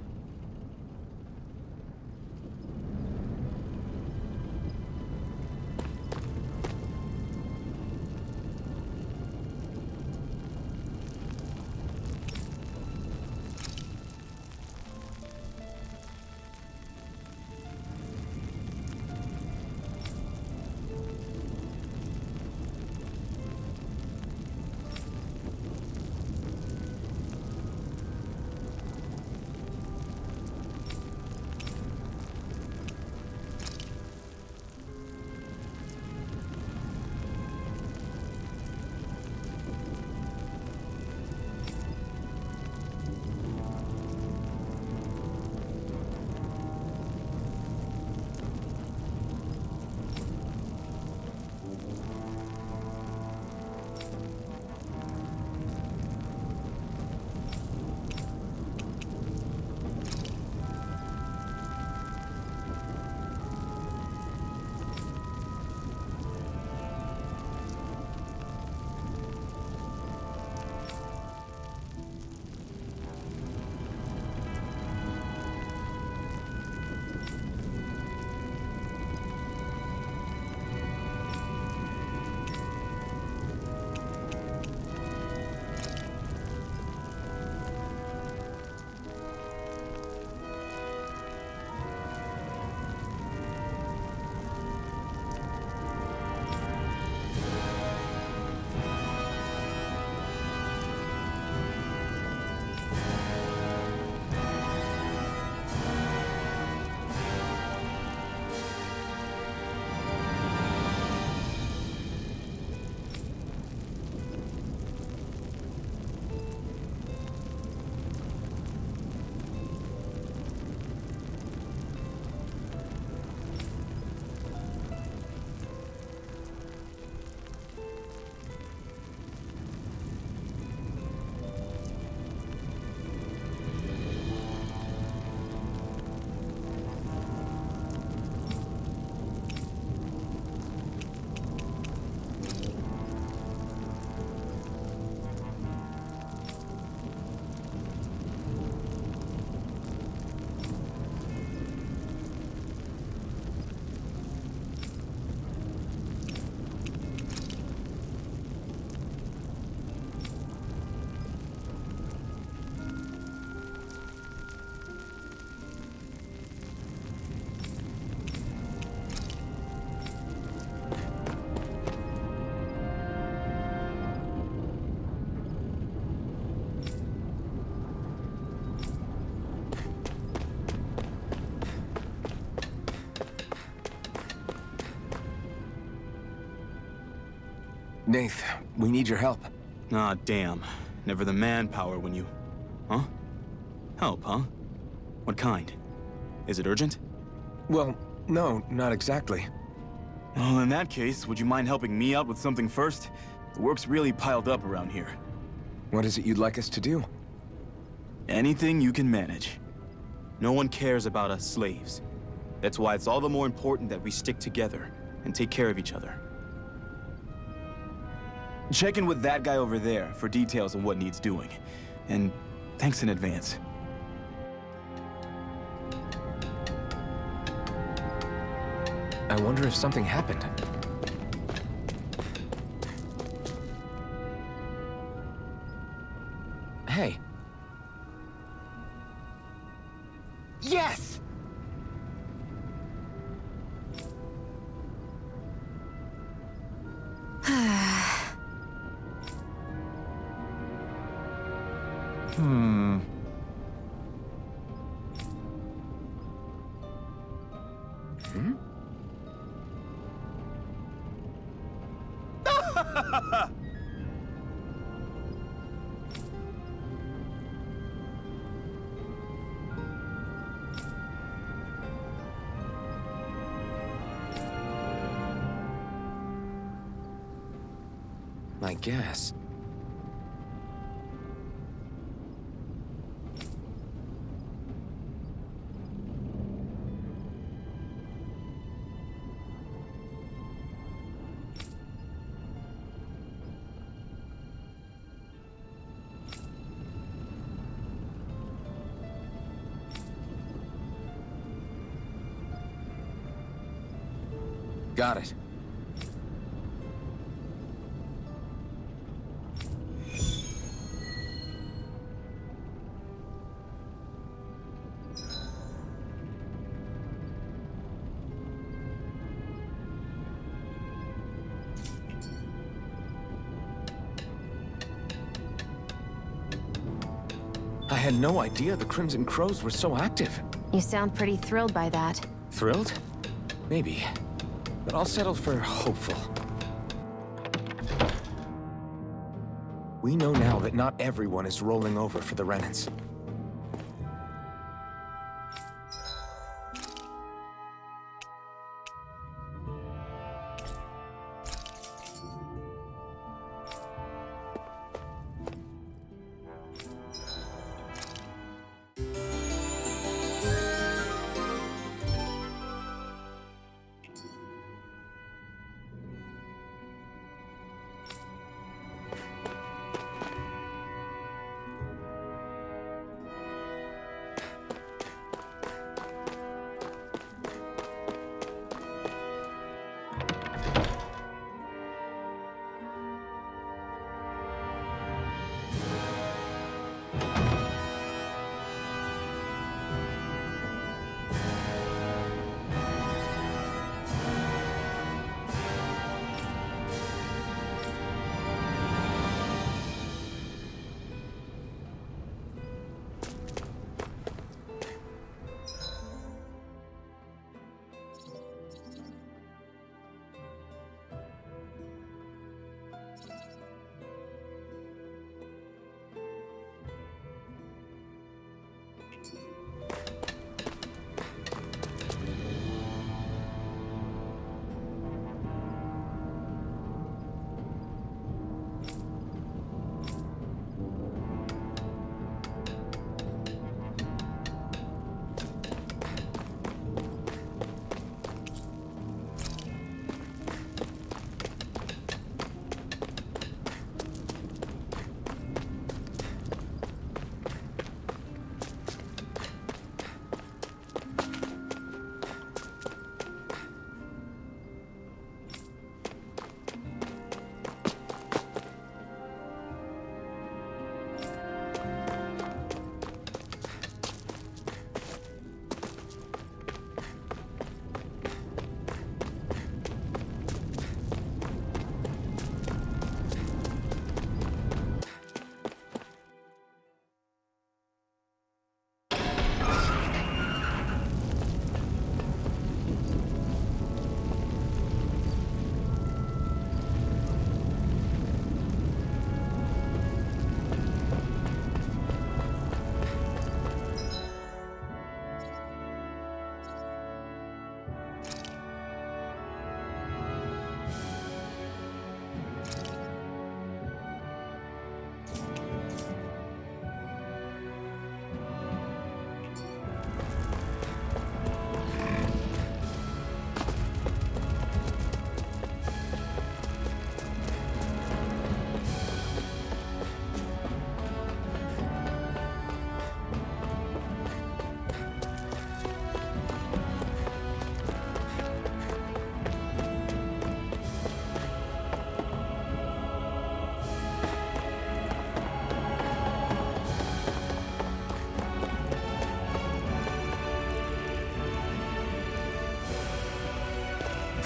Nath, we need your help. Ah, damn. Never the manpower when you... Huh? Help, huh? What kind? Is it urgent? Well, no, not exactly. Well, in that case, would you mind helping me out with something first? The work's really piled up around here. What is it you'd like us to do? Anything you can manage. No one cares about us slaves. That's why it's all the more important that we stick together and take care of each other. Check in with that guy over there for details on what needs doing. And thanks in advance. I wonder if something happened. Hey. Yes! Hmm. I guess. Got it. I had no idea the Crimson Crows were so active. You sound pretty thrilled by that. Thrilled? Maybe. But I'll settle for hopeful. We know now that not everyone is rolling over for the Renans.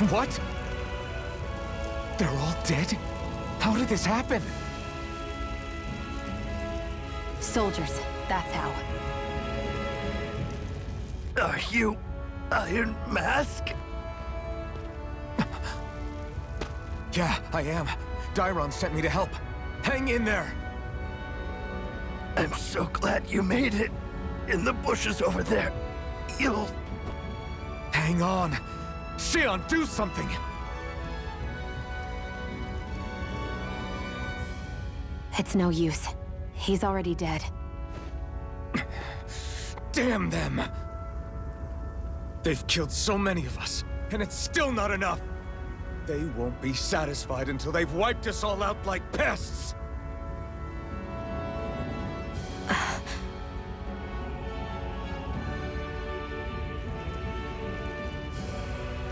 What? They're all dead? How did this happen? Soldiers, that's how. Are you Iron Mask? Yeah, I am. Dairon sent me to help. Hang in there! I'm so glad you made it. In the bushes over there. You'll... Hang on! Shionne, do something! It's no use. He's already dead. Damn them! They've killed so many of us, and it's still not enough! They won't be satisfied until they've wiped us all out like pests!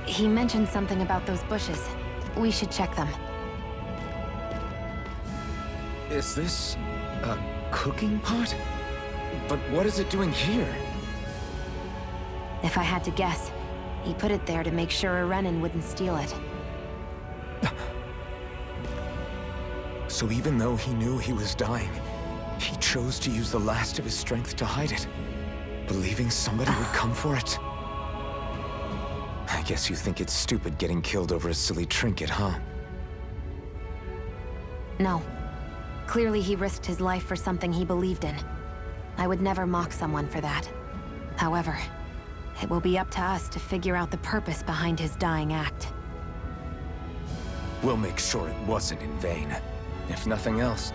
He mentioned something about those bushes. We should check them. Is this a cooking pot? But what is it doing here? If I had to guess, he put it there to make sure a Renan wouldn't steal it. So even though he knew he was dying, he chose to use the last of his strength to hide it, believing somebody would come for it. I guess you think it's stupid getting killed over a silly trinket, huh? No. Clearly he risked his life for something he believed in. I would never mock someone for that. However, it will be up to us to figure out the purpose behind his dying act. We'll make sure it wasn't in vain. If nothing else,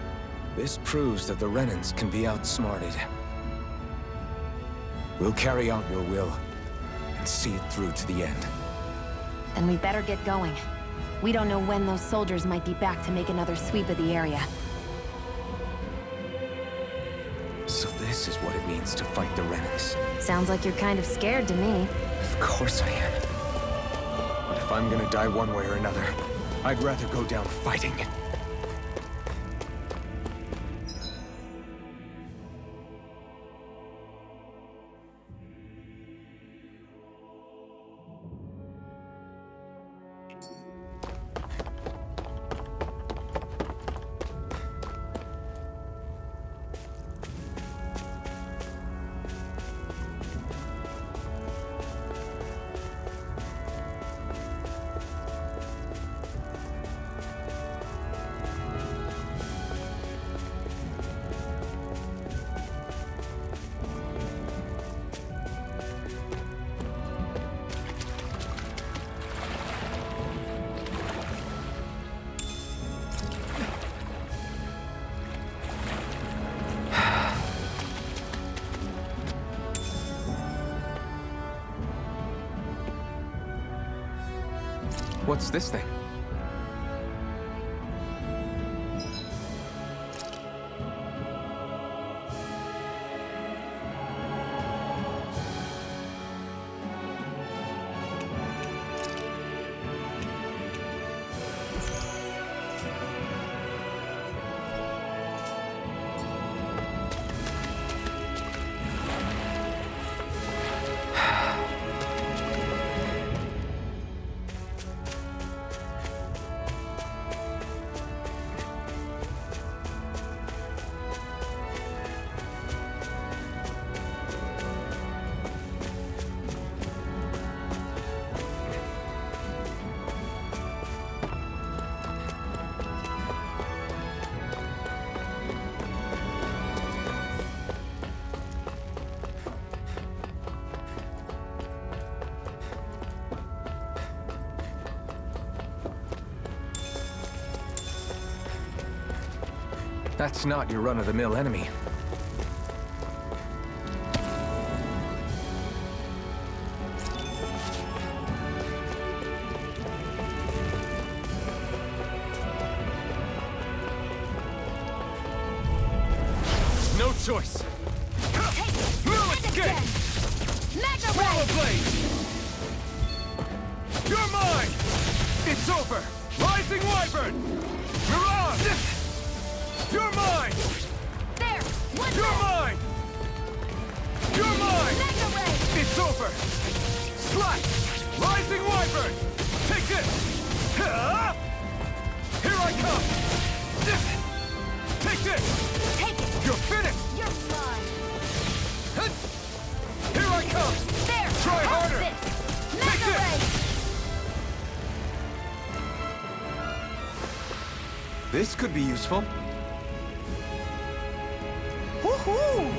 this proves that the Renans can be outsmarted. We'll carry out your will, and see it through to the end. Then we better get going. We don't know when those soldiers might be back to make another sweep of the area. So this is what it means to fight the Renans. Sounds like you're kind of scared to me. Of course I am. But if I'm gonna die one way or another, I'd rather go down fighting. What's this thing? That's not your run-of-the-mill enemy. No choice! No escape! Swallow blade! You're mine! It's over! Rising Wyvern! Mirage! You're mine! There! One You're mine! You're mine! Mega Ray! It's over! Slash! Rising Wyvern! Take Take this! Here I come! Take this! Take it! You're finished! You're mine! Here I come! There! Try have harder! This. Take Mega this! Ray! This could be useful. Woohoo!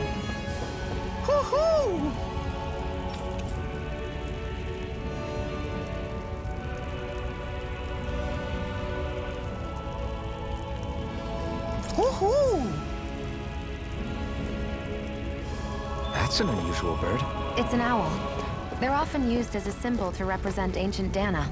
Woohoo! Woohoo! That's an unusual bird. It's an owl. They're often used as a symbol to represent ancient Dahna.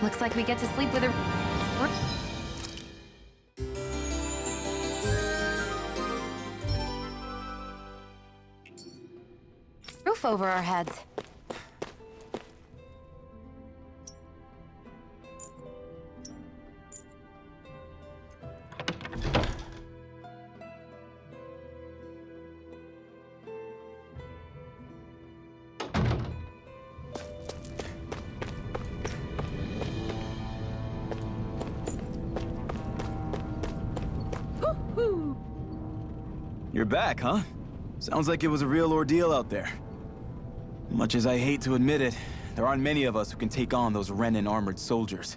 Looks like we get to sleep with a... roof over our heads. You're back, huh? Sounds like it was a real ordeal out there. Much as I hate to admit it, there aren't many of us who can take on those Renan armored soldiers.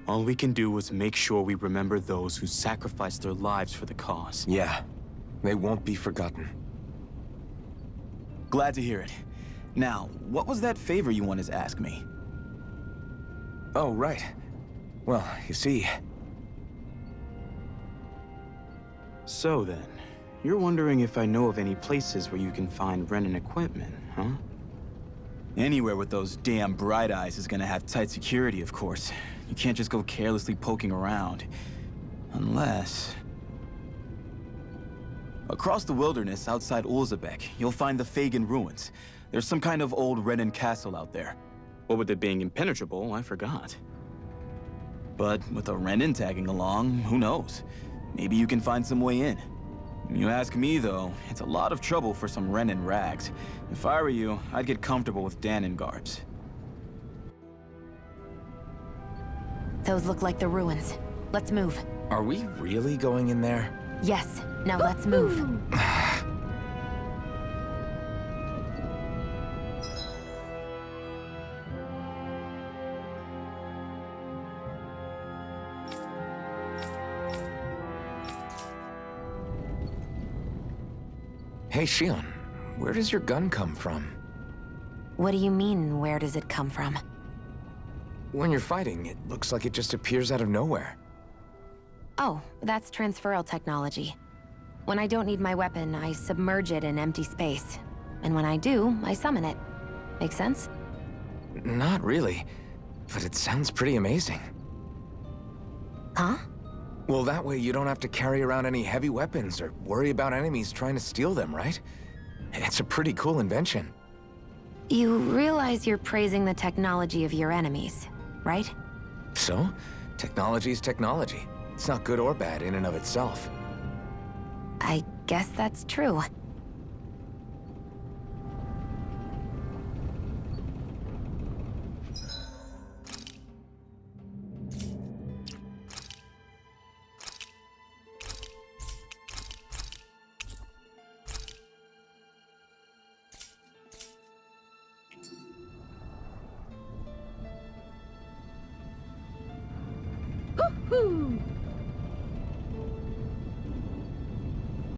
All we can do is make sure we remember those who sacrificed their lives for the cause. Yeah, they won't be forgotten. Glad to hear it. Now, what was that favor you wanted to ask me? Oh, right. Well, you see... So then, you're wondering if I know of any places where you can find Renan equipment, huh? Anywhere with those damn bright eyes is gonna have tight security, of course. You can't just go carelessly poking around. Unless... Across the wilderness outside Ulzebek, you'll find the Fagin ruins. There's some kind of old Renan castle out there. What with it being impenetrable, I forgot. But with a Renan tagging along, who knows? Maybe you can find some way in. You ask me, though, it's a lot of trouble for some Renan rags. If I were you, I'd get comfortable with Dahnan garbs. Those look like the ruins. Let's move. Are we really going in there? Yes. Now let's move. Hey, Shionne, where does your gun come from? What do you mean, where does it come from? When you're fighting, it looks like it just appears out of nowhere. Oh, that's transferal technology. When I don't need my weapon, I submerge it in empty space. And when I do, I summon it. Make sense? Not really, but it sounds pretty amazing. Huh? Well, that way you don't have to carry around any heavy weapons or worry about enemies trying to steal them, right? It's a pretty cool invention. You realize you're praising the technology of your enemies, right? So, technology is technology. It's not good or bad in and of itself. I guess that's true.